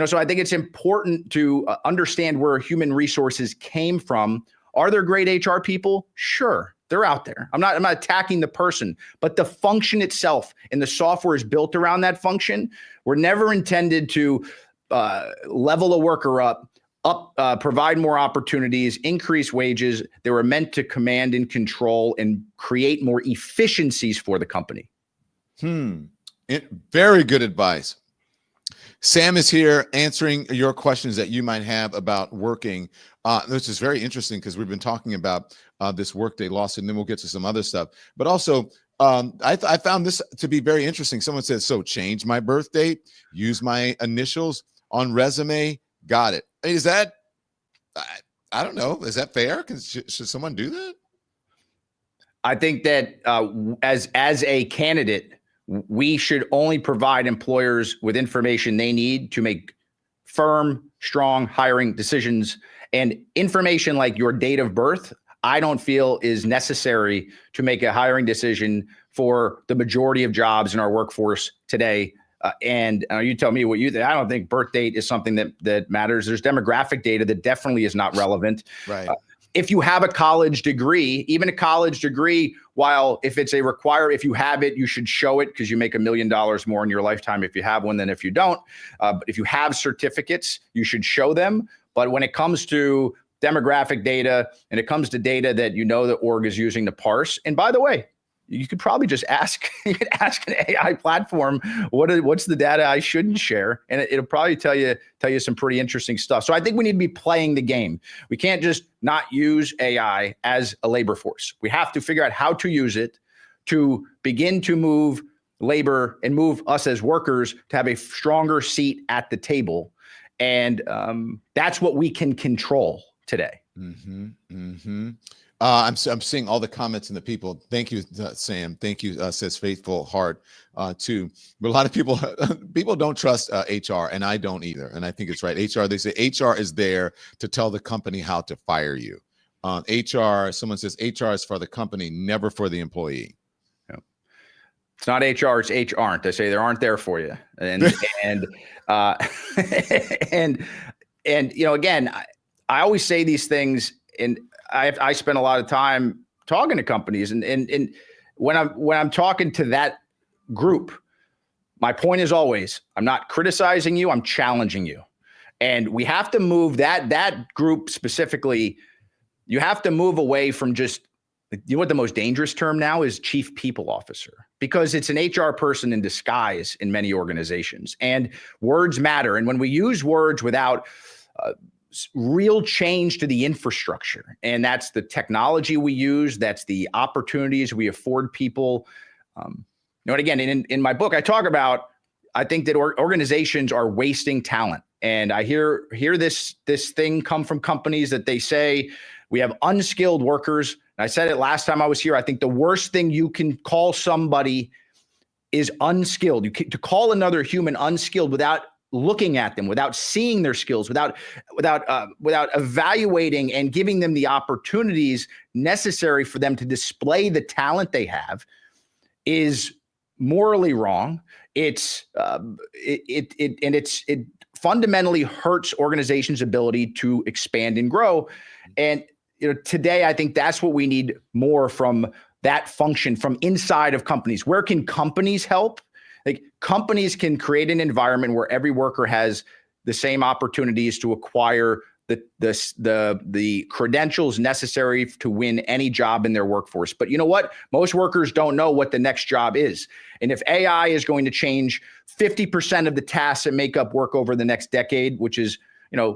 S7: So I think it's important to understand where human resources came from. Are there great HR people? Sure, they're out there. I'm not attacking the person, but the function itself and the software is built around that function. We're never intended to level a worker up, provide more opportunities, increase wages. They were meant to command and control and create more efficiencies for the company.
S1: Very good advice. Sam is here answering your questions that you might have about working. This is very interesting because we've been talking about this Workday lawsuit, and then we'll get to some other stuff. But also, I found this to be very interesting. Someone said, so change my birth date, use my initials on resume. Got it. Is that, I don't know, is that fair? Should someone do that?
S7: I think that as a candidate, we should only provide employers with information they need to make firm, strong hiring decisions. And information like your date of birth, I don't feel is necessary to make a hiring decision for the majority of jobs in our workforce today. And you tell me what you think. I don't think birth date is something that matters. There's demographic data that definitely is not relevant.
S1: Right.
S7: If you have a college degree, even a college degree, while if it's if you have it, you should show it because you make $1 million more in your lifetime if you have one than if you don't. But if you have certificates, you should show them. But when it comes to demographic data and it comes to data that the org is using to parse, and by the way, you could probably just ask an AI platform, what's the data I shouldn't share? And it'll probably tell you some pretty interesting stuff. So I think we need to be playing the game. We can't just not use AI as a labor force. We have to figure out how to use it to begin to move labor and move us as workers to have a stronger seat at the table. And that's what we can control today. Mm-hmm.
S1: Mm-hmm. I'm seeing all the comments and the people. Thank you, Sam. Thank you, says Faithful Heart, too. But a lot of people don't trust HR, and I don't either. And I think it's right. HR, they say HR is there to tell the company how to fire you. HR, someone says HR is for the company, never for the employee.
S7: Yeah. It's not HR, it's HR. They say they aren't there for you. And And, again, I always say these things, and I spend a lot of time talking to companies, and when I'm talking to that group, my point is always, I'm not criticizing you, I'm challenging you. And we have to move that group specifically. You have to move away from just, what the most dangerous term now is, chief people officer, because it's an HR person in disguise in many organizations, and words matter. And when we use words without real change to the infrastructure, and that's the technology we use, that's the opportunities we afford people. And again, in my book, I talk about, I think that organizations are wasting talent. And I hear this thing come from companies that they say we have unskilled workers. And I said it last time I was here. I think the worst thing you can call somebody is unskilled. To call another human unskilled without looking at them, without seeing their skills, without evaluating and giving them the opportunities necessary for them to display the talent they have, is morally wrong. It fundamentally hurts organizations' ability to expand and grow. And today, I think that's what we need more from that function, from inside of companies. Where can companies help? Like, companies can create an environment where every worker has the same opportunities to acquire the credentials necessary to win any job in their workforce. But you know what? Most workers don't know what the next job is. And if AI is going to change 50% of the tasks that make up work over the next decade, which is,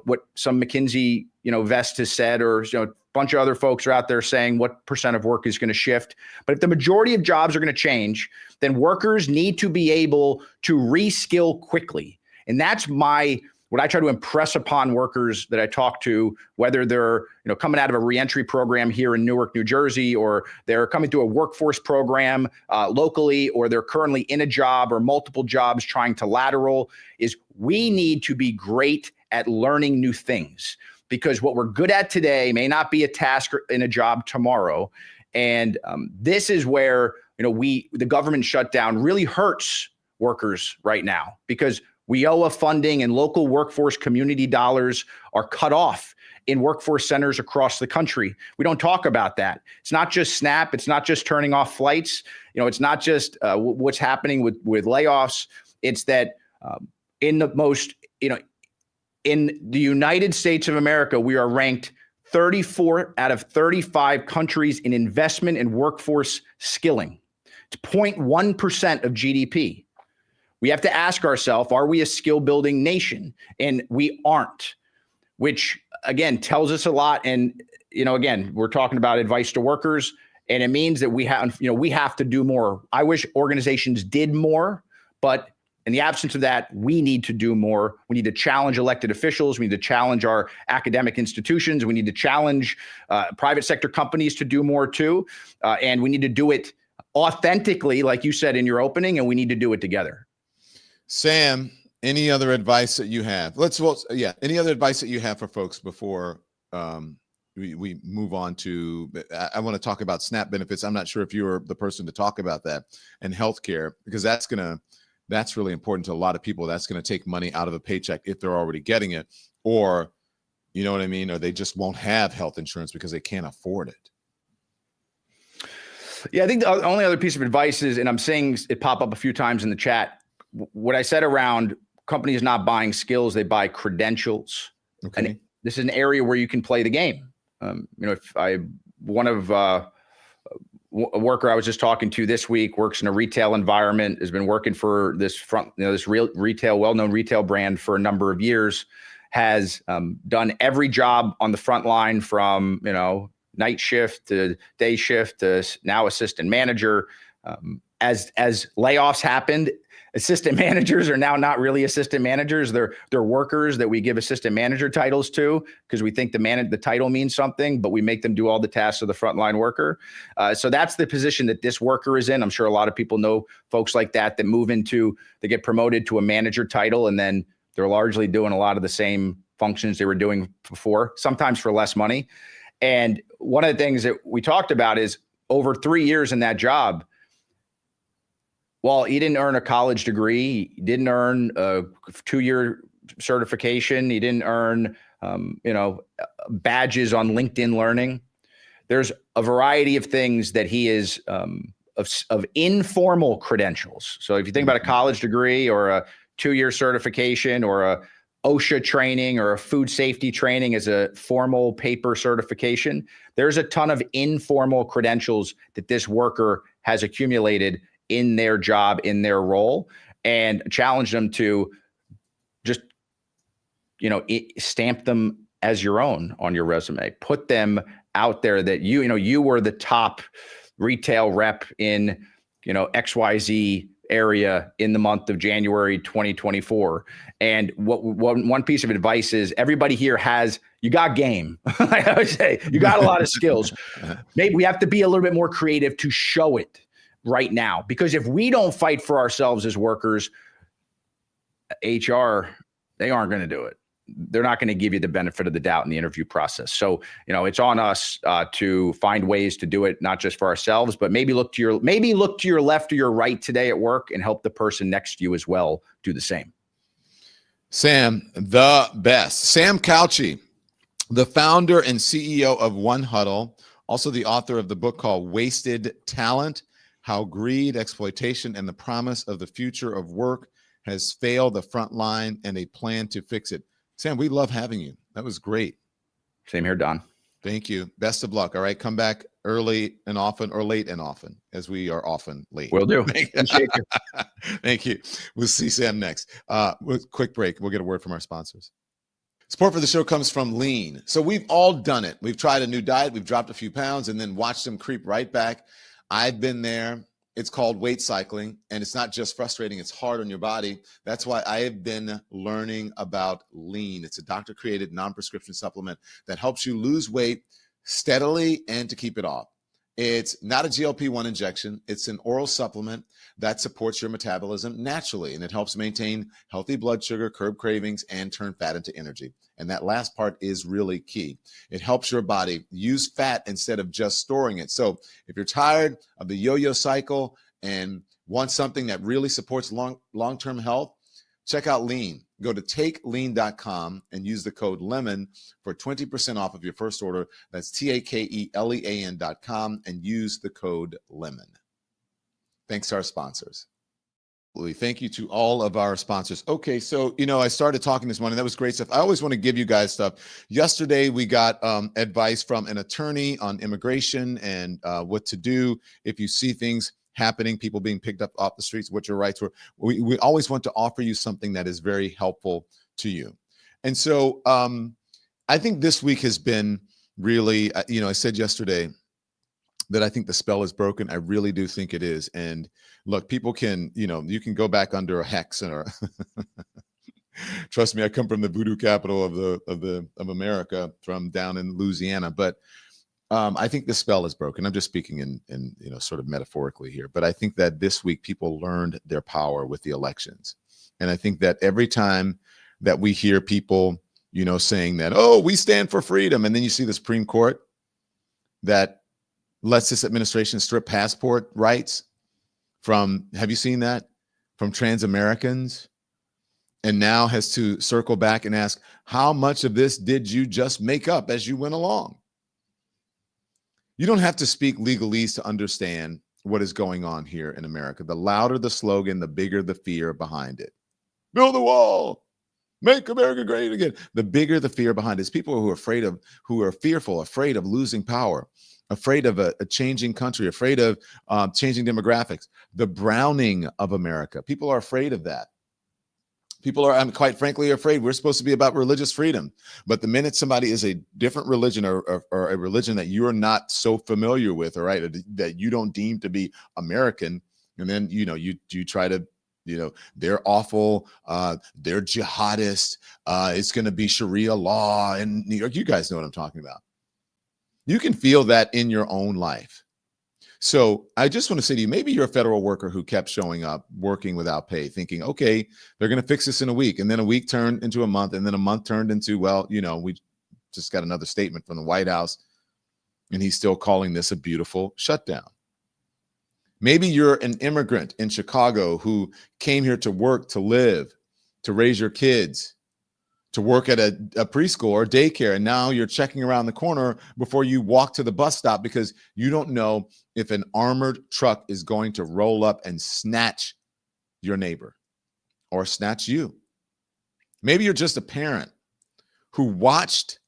S7: what some McKinsey, vest has said, or, a bunch of other folks are out there saying what percent of work is going to shift. But if the majority of jobs are going to change, then workers need to be able to reskill quickly. And that's what I try to impress upon workers that I talk to, whether they're coming out of a reentry program here in Newark, New Jersey, or they're coming through a workforce program locally, or they're currently in a job or multiple jobs trying to lateral, is we need to be great at learning new things, because what we're good at today may not be a task in a job tomorrow. And this is where the government shutdown really hurts workers right now, because WIOA funding and local workforce community dollars are cut off in workforce centers across the country. We don't talk about that. It's not just SNAP. It's not just turning off flights. It's not just what's happening with layoffs. It's that in the United States of America, we are ranked 34 out of 35 countries in investment and workforce skilling. It's 0.1% of GDP. We have to ask ourselves, are we a skill building nation? And we aren't, which again tells us a lot. And, again, we're talking about advice to workers, and it means that we have to do more. I wish organizations did more, but in the absence of that, we need to do more. We need to challenge elected officials. We need to challenge our academic institutions. We need to challenge private sector companies to do more too. And we need to do it authentically, like you said in your opening, and we need to do it together.
S1: Sam, any other advice that you have? Any other advice that you have for folks before we move on to? I want to talk about SNAP benefits. I'm not sure if you're the person to talk about that, and healthcare, because that's really important to a lot of people. That's going to take money out of a paycheck if they're already getting it, or you know what I mean, or they just won't have health insurance because they can't afford it.
S7: Yeah, I think the only other piece of advice is, and I'm saying it pop up a few times in the chat, what I said around companies not buying skills, they buy credentials. Okay. And this is an area where you can play the game. A worker I was just talking to this week works in a retail environment, has been working for this well-known retail brand for a number of years, has done every job on the front line from, night shift to day shift to now assistant manager. As layoffs happened, assistant managers are now not really assistant managers. They're workers that we give assistant manager titles to because we think the title means something, but we make them do all the tasks of the frontline worker. So that's the position that this worker is in. I'm sure a lot of people know folks like that they get promoted to a manager title, and then they're largely doing a lot of the same functions they were doing before, sometimes for less money. And one of the things that we talked about is over 3 years in that job, well, he didn't earn a college degree. He didn't earn a 2-year certification. He didn't earn, badges on LinkedIn Learning. There's a variety of things that he is of informal credentials. So if you think about a college degree or a 2-year certification or a OSHA training or a food safety training as a formal paper certification, there's a ton of informal credentials that this worker has accumulated in their job, in their role, and challenge them to just, stamp them as your own on your resume. Put them out there that you were the top retail rep in, XYZ area in the month of January 2024. And one piece of advice is everybody here you got game. I would say you got a lot of skills. Maybe we have to be a little bit more creative to show it right now, because if we don't fight for ourselves as workers, HR, they aren't going to do it. They're not going to give you the benefit of the doubt in the interview process. So, it's on us to find ways to do it, not just for ourselves, but maybe look to your left or your right today at work and help the person next to you as well do the same.
S1: Sam, the best. Sam Caucci, the founder and CEO of One Huddle, also the author of the book called Wasted Talent: How Greed, Exploitation, and the Promise of the Future of Work has failed the front line and a plan to fix it. Sam, we love having you. That was great.
S7: Same here, Don.
S1: Thank you. Best of luck. All right. Come back early and often, or late and often, as we are often late.
S7: Will do.
S1: Thank you. We'll see Sam next. Quick break. We'll get a word from our sponsors. Support for the show comes from Lean. So we've all done it. We've tried a new diet. We've dropped a few pounds and then watched them creep right back. I've been there. It's called weight cycling, and it's not just frustrating, it's hard on your body. That's why I have been learning about Lean. It's a doctor-created non-prescription supplement that helps you lose weight steadily and to keep it off. It's not a GLP-1 injection. It's an oral supplement that supports your metabolism naturally, and it helps maintain healthy blood sugar, curb cravings, and turn fat into energy. And that last part is really key. It helps your body use fat instead of just storing it. So if you're tired of the yo-yo cycle and want something that really supports long-term health, check out Lean. Go to takelean.com and use the code LEMON for 20% off of your first order. That's takelean.com and use the code LEMON. Thanks to our sponsors. Thank you to all of our sponsors. Okay, so, I started talking this morning. That was great stuff. I always want to give you guys stuff. Yesterday, we got advice from an attorney on immigration and what to do if you see things happening, people being picked up off the streets, what your rights were. We always want to offer you something that is very helpful to you. And so I think this week has been really, I said yesterday that I think the spell is broken. I really do think it is. And look, people can, you can go back under a hex or trust me, I come from the voodoo capital of America, from down in Louisiana, but I think the spell is broken. I'm just speaking in sort of metaphorically here, but I think that this week people learned their power with the elections. And I think that every time that we hear people, saying that, oh, we stand for freedom, and then you see the Supreme Court that lets this administration strip passport rights from, have you seen that? From trans Americans, and now has to circle back and ask, how much of this did you just make up as you went along? You don't have to speak legalese to understand what is going on here in America. The louder the slogan, the bigger the fear behind it. Build a wall. Make America great again. The bigger the fear behind it. It's people who are fearful, afraid of losing power, afraid of a changing country, afraid of changing demographics. The browning of America. People are afraid of that. People are, quite frankly, afraid. We're supposed to be about religious freedom. But the minute somebody is a different religion or a religion that you're not so familiar with, all right, that you don't deem to be American, and then, you try to, they're awful, they're jihadist, it's going to be Sharia law in New York. You guys know what I'm talking about. You can feel that in your own life. So I just want to say to you, maybe you're a federal worker who kept showing up, working without pay, thinking, okay, they're going to fix this in a week. And then a week turned into a month, and then a month turned into, well, we just got another statement from the White House, and he's still calling this a beautiful shutdown. Maybe you're an immigrant in Chicago who came here to work, to live, to raise your kids, to work at a preschool or daycare, and now you're checking around the corner before you walk to the bus stop because you don't know if an armored truck is going to roll up and snatch your neighbor or snatch you. Maybe you're just a parent who watched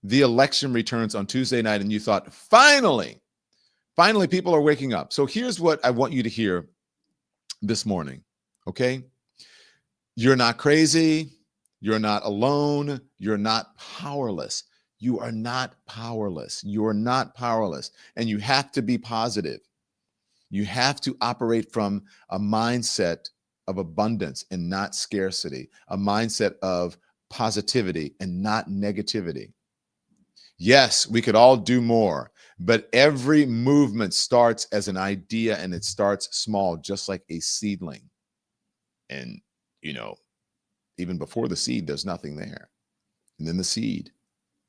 S1: the election returns on Tuesday night and you thought, finally people are waking up. So here's what I want you to hear this morning, okay? You're not crazy. You're not alone. You're not powerless. You are not powerless. You are not powerless. And you have to be positive. You have to operate from a mindset of abundance and not scarcity, a mindset of positivity and not negativity. Yes, we could all do more, but every movement starts as an idea and it starts small, just like a seedling. And, even before the seed, there's nothing there. And then the seed,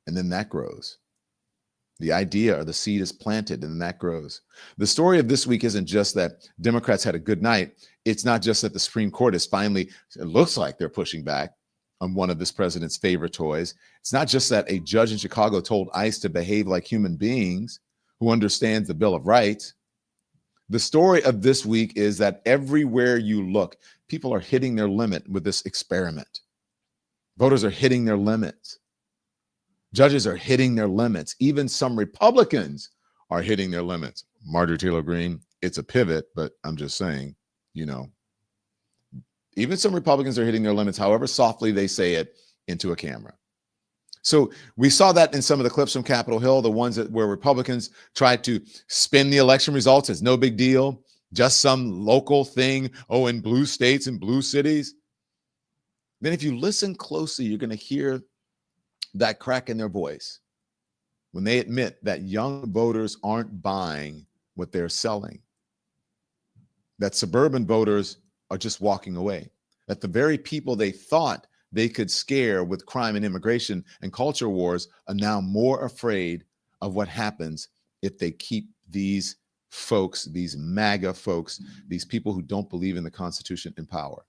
S1: and then that grows. The idea or the seed is planted and then that grows. The story of this week isn't just that Democrats had a good night. It's not just that the Supreme Court is finally, it looks like they're pushing back on one of this president's favorite toys. It's not just that a judge in Chicago told ICE to behave like human beings who understands the Bill of Rights. The story of this week is that everywhere you look, people are hitting their limit with this experiment. Voters are hitting their limits. Judges are hitting their limits. Even some Republicans are hitting their limits. Marjorie Taylor Greene, it's a pivot, but I'm just saying, even some Republicans are hitting their limits, however softly they say it into a camera. So we saw that in some of the clips from Capitol Hill, the ones where Republicans tried to spin the election results as no big deal, just some local thing, in blue states and blue cities. Then if you listen closely, you're going to hear that crack in their voice when they admit that young voters aren't buying what they're selling, that suburban voters are just walking away, that the very people they thought they could scare with crime and immigration and culture wars are now more afraid of what happens if they keep these folks, these MAGA folks, these people who don't believe in the Constitution in power.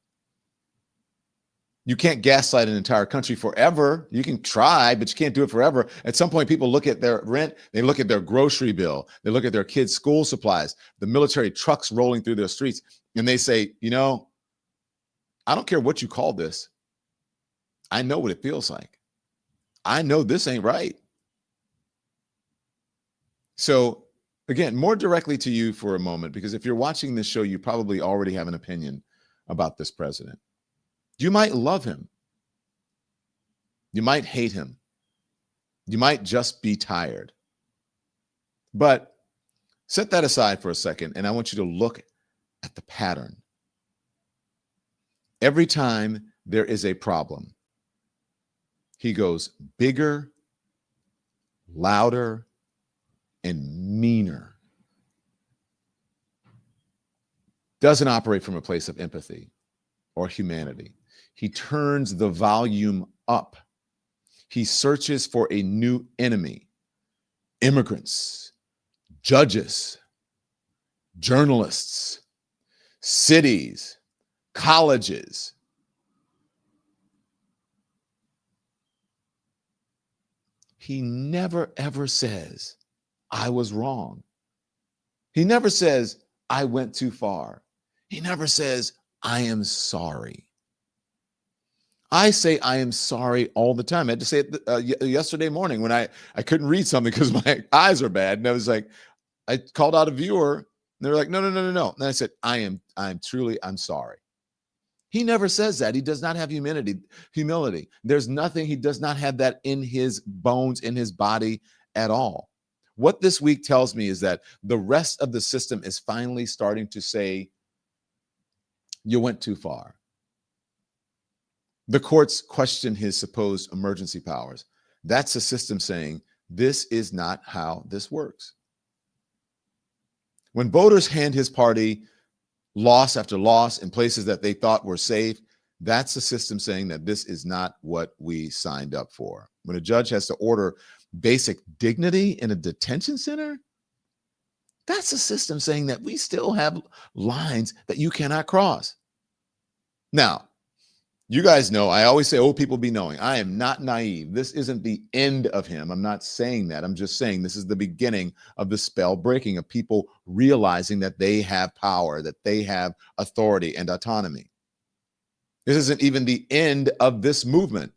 S1: You can't gaslight an entire country forever. You can try, but you can't do it forever. At some point, people look at their rent, they look at their grocery bill, they look at their kids' school supplies, the military trucks rolling through their streets, and they say, I don't care what you call this. I know what it feels like. I know this ain't right. So again, more directly to you for a moment, because if you're watching this show, you probably already have an opinion about this president. You might love him. You might hate him. You might just be tired. But set that aside for a second, and I want you to look at the pattern. Every time there is a problem, he goes bigger, louder, and meaner. Doesn't operate from a place of empathy or humanity. He turns the volume up. He searches for a new enemy. Immigrants, judges, journalists, cities, colleges. He never, ever says, I was wrong. He never says, I went too far. He never says, I am sorry. I say I am sorry all the time. I had to say it yesterday morning when I couldn't read something because my eyes are bad. And I was like, I called out a viewer and they were like, no. And I said, I'm sorry. He never says that. He does not have humility. There's nothing. He does not have that in his bones, in his body at all. What this week tells me is that the rest of the system is finally starting to say, you went too far. The courts question his supposed emergency powers. That's the system saying, this is not how this works. When voters hand his party loss after loss in places that they thought were safe, that's the system saying that this is not what we signed up for. When a judge has to order basic dignity in a detention center, that's the system saying that we still have lines that you cannot cross. Now, You guys know, I always say, oh, people be knowing. I am not naive. This isn't the end of him. I'm not saying that. I'm just saying this is the beginning of the spell breaking, of people realizing that they have power, that they have authority and autonomy. This isn't even the end of this movement,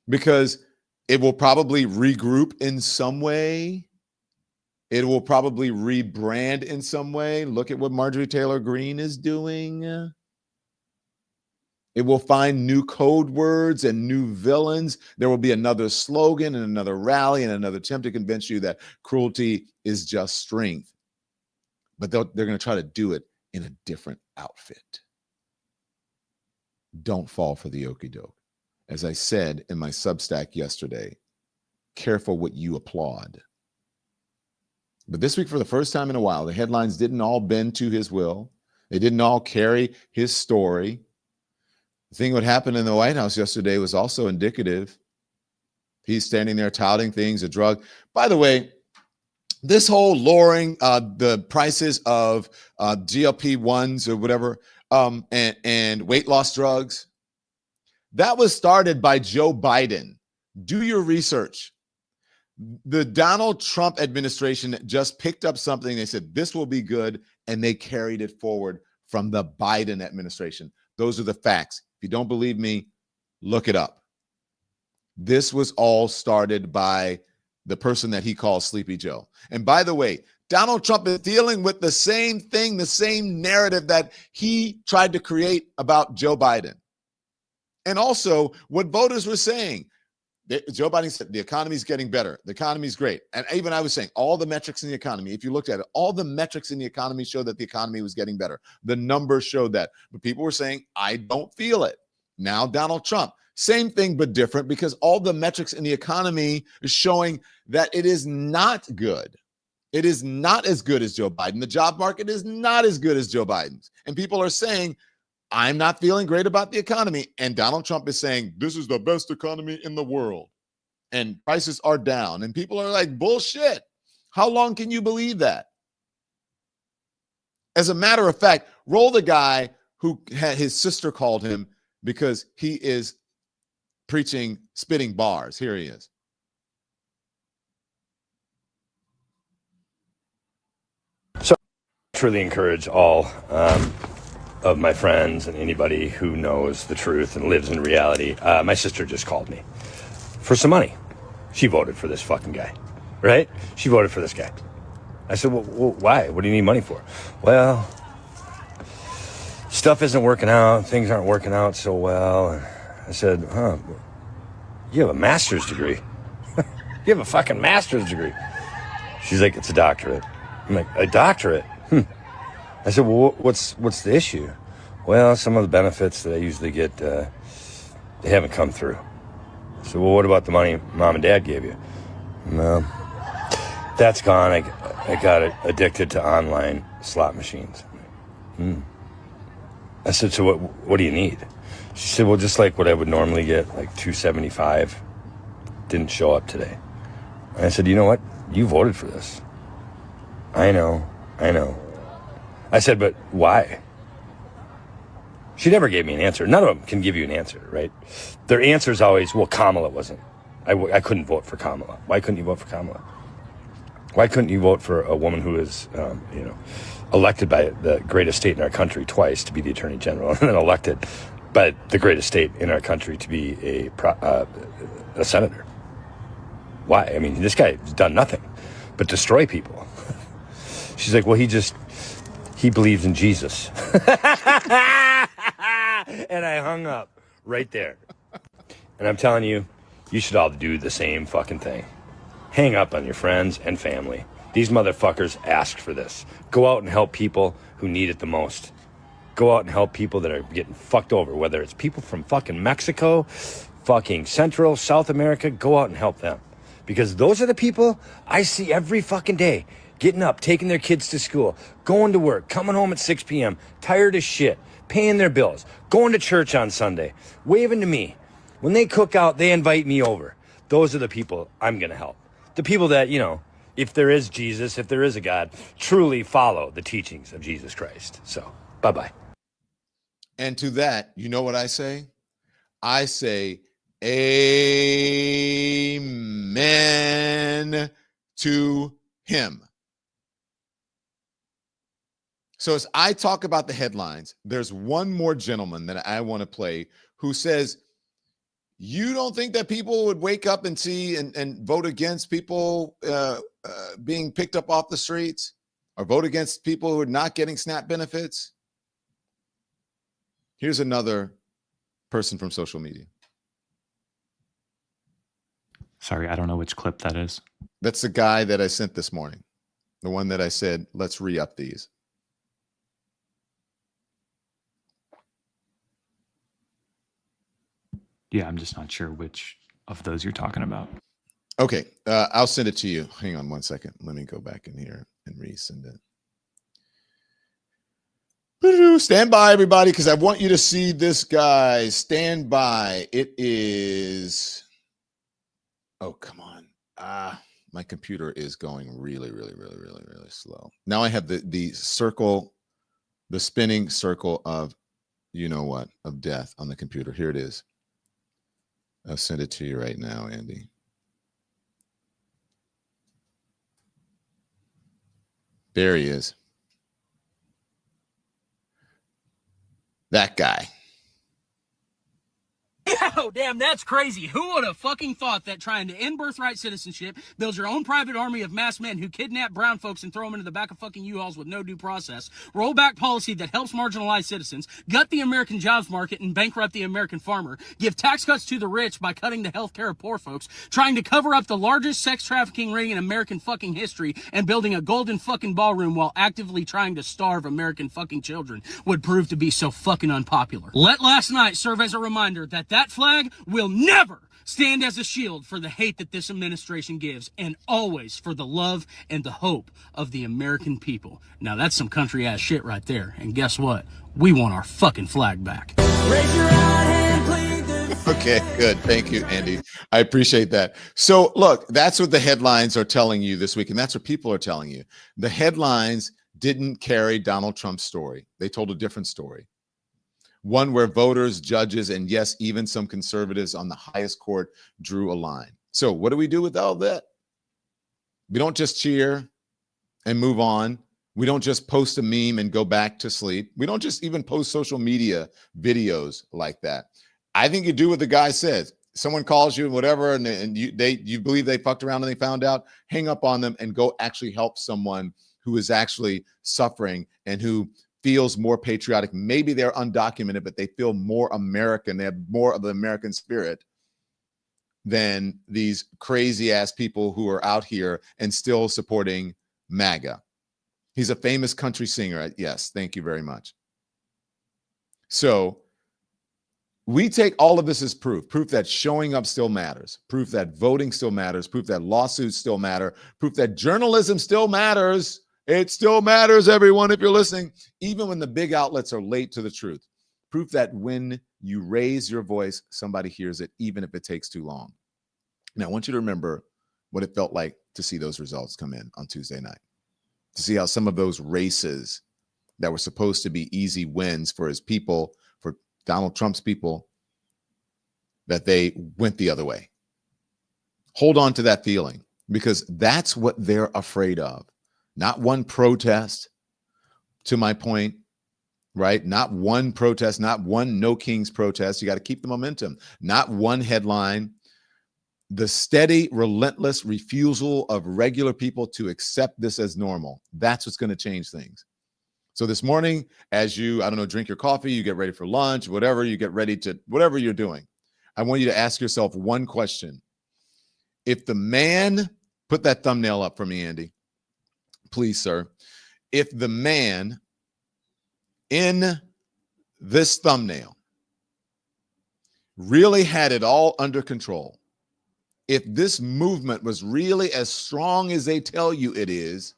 S1: because it will probably regroup in some way. It will probably rebrand in some way. Look at what Marjorie Taylor Greene is doing. It will find new code words and new villains. There will be another slogan and another rally and another attempt to convince you that cruelty is just strength. But they're going to try to do it in a different outfit. Don't fall for the okie doke. As I said in my Substack yesterday, careful what you applaud. But this week, for the first time in a while, the headlines didn't all bend to his will. They didn't all carry his story. The thing what happened in the White House yesterday was also indicative. He's standing there touting things, a drug. By the way, this whole lowering the prices of GLP-1s or whatever, and weight loss drugs, that was started by Joe Biden. Do your research. The Donald Trump administration just picked up something. They said, this will be good. And they carried it forward from the Biden administration. Those are the facts. If you don't believe me, look it up. This was all started by the person that he calls Sleepy Joe. And by the way, Donald Trump is dealing with the same thing, the same narrative that he tried to create about Joe Biden. And also what voters were saying. Joe Biden said the economy is getting better. The economy is great. And even I was saying all the metrics in the economy, if you looked at it, all the metrics in the economy showed that the economy was getting better. The numbers showed that. But people were saying, I don't feel it. Now Donald Trump, same thing, but different, because all the metrics in the economy is showing that it is not good. It is not as good as Joe Biden. The job market is not as good as Joe Biden's. And people are saying, I'm not feeling great about the economy. And Donald Trump is saying, this is the best economy in the world. And prices are down. And people are like, bullshit. How long can you believe that? As a matter of fact, roll the guy who had his sister called him because he is preaching spitting bars. Here he is.
S8: So I truly encourage all of my friends and anybody who knows the truth and lives in reality. My sister just called me for some money. She voted for this fucking guy, right? She voted for this guy. I said, well, why? What do you need money for? Well, stuff isn't working out. Things aren't working out so well. And I said, you have a master's degree. You have a fucking master's degree. She's like, it's a doctorate. I'm like, a doctorate? I said, well, what's the issue? Well, some of the benefits that I usually get, they haven't come through. I said, well, what about the money mom and dad gave you? No, that's gone. I got addicted to online slot machines. I said, so what do you need? She said, well, just like what I would normally get, like $275, didn't show up today. And I said, you know what? You voted for this. I know. I said, but why? She never gave me an answer. None of them can give you an answer, right? Their answer is always, well, Kamala wasn't. I couldn't vote for Kamala. Why couldn't you vote for Kamala? Why couldn't you vote for a woman who is, elected by the greatest state in our country twice to be the attorney general, and then elected by the greatest state in our country to be a senator? Why? I mean, this guy's done nothing but destroy people. She's like, well, he believes in Jesus. And I hung up right there. And I'm telling you, you should all do the same fucking thing. Hang up on your friends and family. These motherfuckers asked for this. Go out and help people who need it the most. Go out and help people that are getting fucked over, whether it's people from fucking Mexico, fucking Central, South America. Go out and help them. Because those are the people I see every fucking day. Getting up, taking their kids to school, going to work, coming home at 6 p.m., tired as shit, paying their bills, going to church on Sunday, waving to me. When they cook out, they invite me over. Those are the people I'm going to help. The people that, if there is Jesus, if there is a God, truly follow the teachings of Jesus Christ. So, bye-bye.
S1: And to that, you know what I say? I say amen to him. So as I talk about the headlines, there's one more gentleman that I want to play who says, you don't think that people would wake up and see and vote against people being picked up off the streets, or vote against people who are not getting SNAP benefits? Here's another person from social media.
S9: Sorry, I don't know which clip that is.
S1: That's the guy that I sent this morning. The one that I said, let's re-up these.
S9: Yeah, I'm just not sure which of those you're talking about.
S1: Okay, I'll send it to you. Hang on one second. Let me go back in here and resend it. Stand by, everybody, because I want you to see this guy. Stand by. It is... Oh, come on. My computer is going really slow. Now I have the circle, the spinning circle of, you know what, of death on the computer. Here it is. I'll send it to you right now, Andy. There he is. That guy.
S10: Yo, damn, that's crazy. Who would have fucking thought that trying to end birthright citizenship, build your own private army of masked men who kidnap brown folks and throw them into the back of fucking U-Hauls with no due process, roll back policy that helps marginalized citizens, gut the American jobs market and bankrupt the American farmer, give tax cuts to the rich by cutting the health care of poor folks, trying to cover up the largest sex trafficking ring in American fucking history, and building a golden fucking ballroom while actively trying to starve American fucking children would prove to be so fucking unpopular. Let last night serve as a reminder that that flag will never stand as a shield for the hate that this administration gives, and always for the love and the hope of the American people. Now that's some country ass shit right there. And guess what? We want our fucking flag back. Raise your right hand, please.
S1: Okay, good. Thank you, Andy. I appreciate that. So look, that's what the headlines are telling you this week, and that's what people are telling you. The headlines didn't carry Donald Trump's story. They told a different story. One where voters, judges, and yes, even some conservatives on the highest court drew a line. So what do we do with all that? We don't just cheer and move on. We don't just post a meme and go back to sleep. We don't just even post social media videos like that. I think you do what the guy says. Someone calls you and whatever, and you believe they fucked around and they found out, hang up on them and go actually help someone who is actually suffering and who feels more patriotic. Maybe they're undocumented, but they feel more American. They have more of the American spirit than these crazy ass people who are out here and still supporting MAGA. He's a famous country singer. Yes, thank you very much. So we take all of this as proof that showing up still matters, proof that voting still matters, proof that lawsuits still matter, proof that journalism still matters. It still matters, everyone, if you're listening, even when the big outlets are late to the truth. Proof that when you raise your voice, somebody hears it, even if it takes too long. Now, I want you to remember what it felt like to see those results come in on Tuesday night, to see how some of those races that were supposed to be easy wins for his people, for Donald Trump's people, that they went the other way. Hold on to that feeling, because that's what they're afraid of. Not one protest, to my point, right? Not one protest, not one No Kings protest. You got to keep the momentum. Not one headline. The steady, relentless refusal of regular people to accept this as normal. That's what's going to change things. So this morning, as you, I don't know, drink your coffee, you get ready for lunch, whatever, you get ready to, whatever you're doing, I want you to ask yourself one question. If the man, put that thumbnail up for me, Andy. Please, sir. If the man in this thumbnail really had it all under control, if this movement was really as strong as they tell you it is,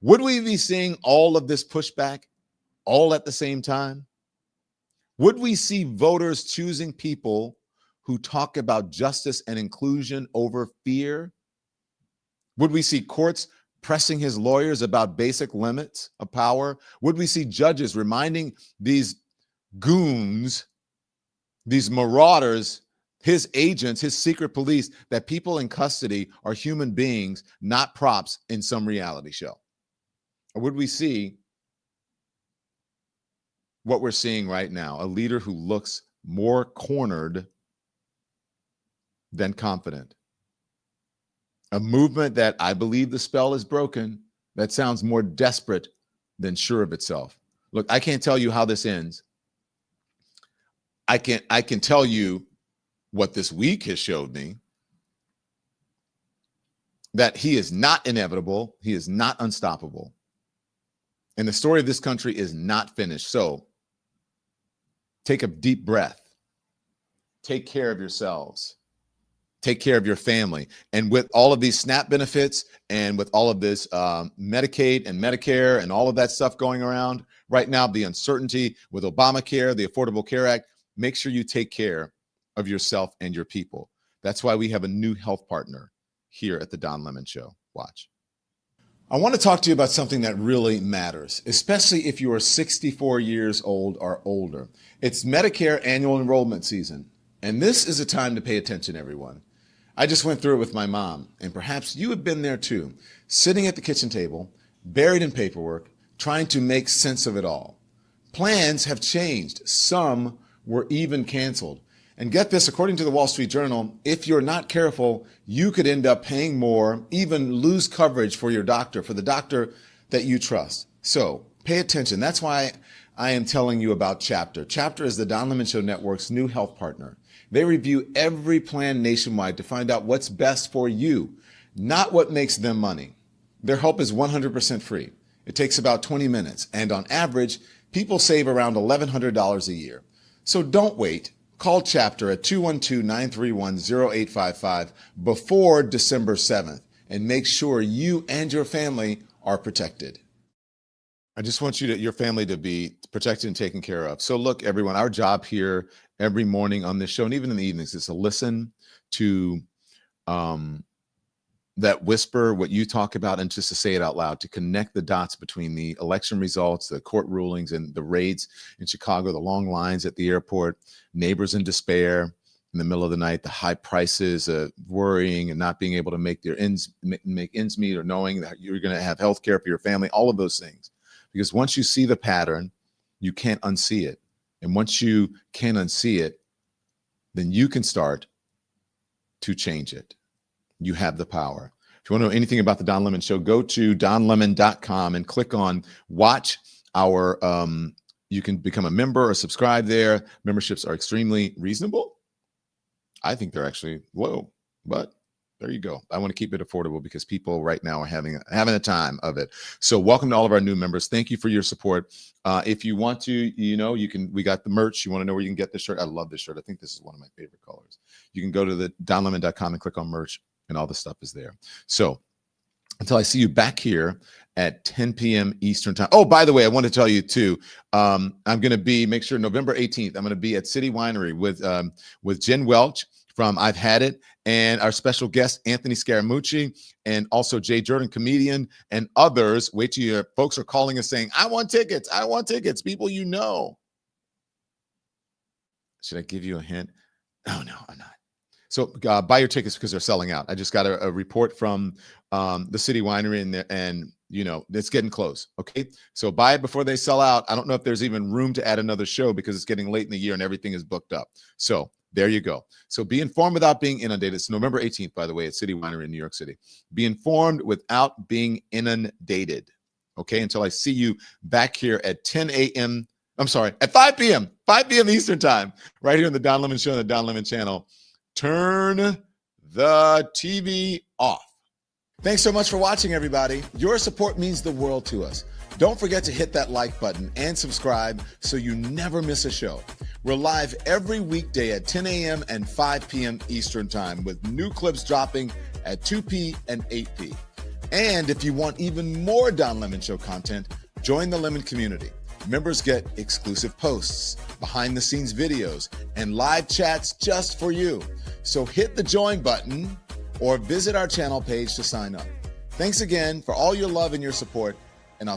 S1: would we be seeing all of this pushback all at the same time? Would we see voters choosing people who talk about justice and inclusion over fear? Would we see courts pressing his lawyers about basic limits of power? Would we see judges reminding these goons these marauders, his agents, his secret police, that people in custody are human beings, not props in some reality show? Or would we see what we're seeing right now, a leader who looks more cornered than confident? A movement that I believe the spell is broken, that sounds more desperate than sure of itself. Look, I can't tell you how this ends. I can tell you what this week has showed me, that he is not inevitable, he is not unstoppable. And the story of this country is not finished. So take a deep breath. Take care of yourselves. Take care of your family. And with all of these SNAP benefits and with all of this Medicaid and Medicare and all of that stuff going around right now, the uncertainty with Obamacare, the Affordable Care Act, make sure you take care of yourself and your people. That's why we have a new health partner here at the Don Lemon Show. Watch. I want to talk to you about something that really matters, especially if you are 64 years old or older. It's Medicare annual enrollment season. And this is a time to pay attention, everyone. I just went through it with my mom, and perhaps you have been there too, sitting at the kitchen table, buried in paperwork, trying to make sense of it all. Plans have changed. Some were even canceled. And get this, according to the Wall Street Journal, if you're not careful, you could end up paying more, even lose coverage for your doctor, for the doctor that you trust. So pay attention. That's why I am telling you about Chapter. Chapter is the Don Lemon Show Network's new health partner. They review every plan nationwide to find out what's best for you, not what makes them money. Their help is 100% free. It takes about 20 minutes. And on average, people save around $1,100 a year. So don't wait. Call Chapter at 212-931-0855 before December 7th and make sure you and your family are protected. I just want your family to be protected and taken care of. So look, everyone, our job here every morning on this show and even in the evenings is to listen to that whisper, what you talk about, and just to say it out loud, to connect the dots between the election results, the court rulings, and the raids in Chicago, the long lines at the airport, neighbors in despair in the middle of the night, the high prices, worrying and not being able to make ends meet, or knowing that you're going to have health care for your family, all of those things. Because once you see the pattern, you can't unsee it. And once you can unsee it, then you can start to change it. You have the power. If you want to know anything about the Don Lemon Show, go to donlemon.com and click on watch our, you can become a member or subscribe there. Memberships are extremely reasonable. I think they're actually low, but there you go. I want to keep it affordable because people right now are having a time of it. So welcome to all of our new members. Thank you for your support. If you want to, you can, we got the merch. You want to know where you can get this shirt? I love this shirt. I think this is one of my favorite colors. You can go to the donlemon.com and click on merch, and all the stuff is there. So until I see you back here at 10 p.m. Eastern time. Oh, by the way, I want to tell you too, I'm going to be, make sure November 18th, I'm going to be at City Winery with Jen Welch from I've Had It, and our special guest, Anthony Scaramucci, and also Jay Jordan, comedian, and others. Wait till your folks are calling us saying, I want tickets, people you know. Should I give you a hint? Oh, no, I'm not. So buy your tickets because they're selling out. I just got a report from the City Winery, and it's getting close. Okay, so buy it before they sell out. I don't know if there's even room to add another show because it's getting late in the year and everything is booked up. So there you go. So be informed without being inundated. It's November 18th, by the way, at City Winery in New York City. Be informed without being inundated. Okay, until I see you back here at 10 a.m. I'm sorry, at 5 p.m. Eastern time, right here on the Don Lemon Show on the Don Lemon channel. Turn the TV off. Thanks so much for watching, everybody. Your support means the world to us. Don't forget to hit that like button and subscribe so you never miss a show. We're live every weekday at 10 a.m. and 5 p.m. Eastern time with new clips dropping at 2 p. and 8 p. And if you want even more Don Lemon Show content, join the Lemon community. Members get exclusive posts, behind-the-scenes videos, and live chats just for you. So hit the join button or visit our channel page to sign up. Thanks again for all your love and your support, and I'll see you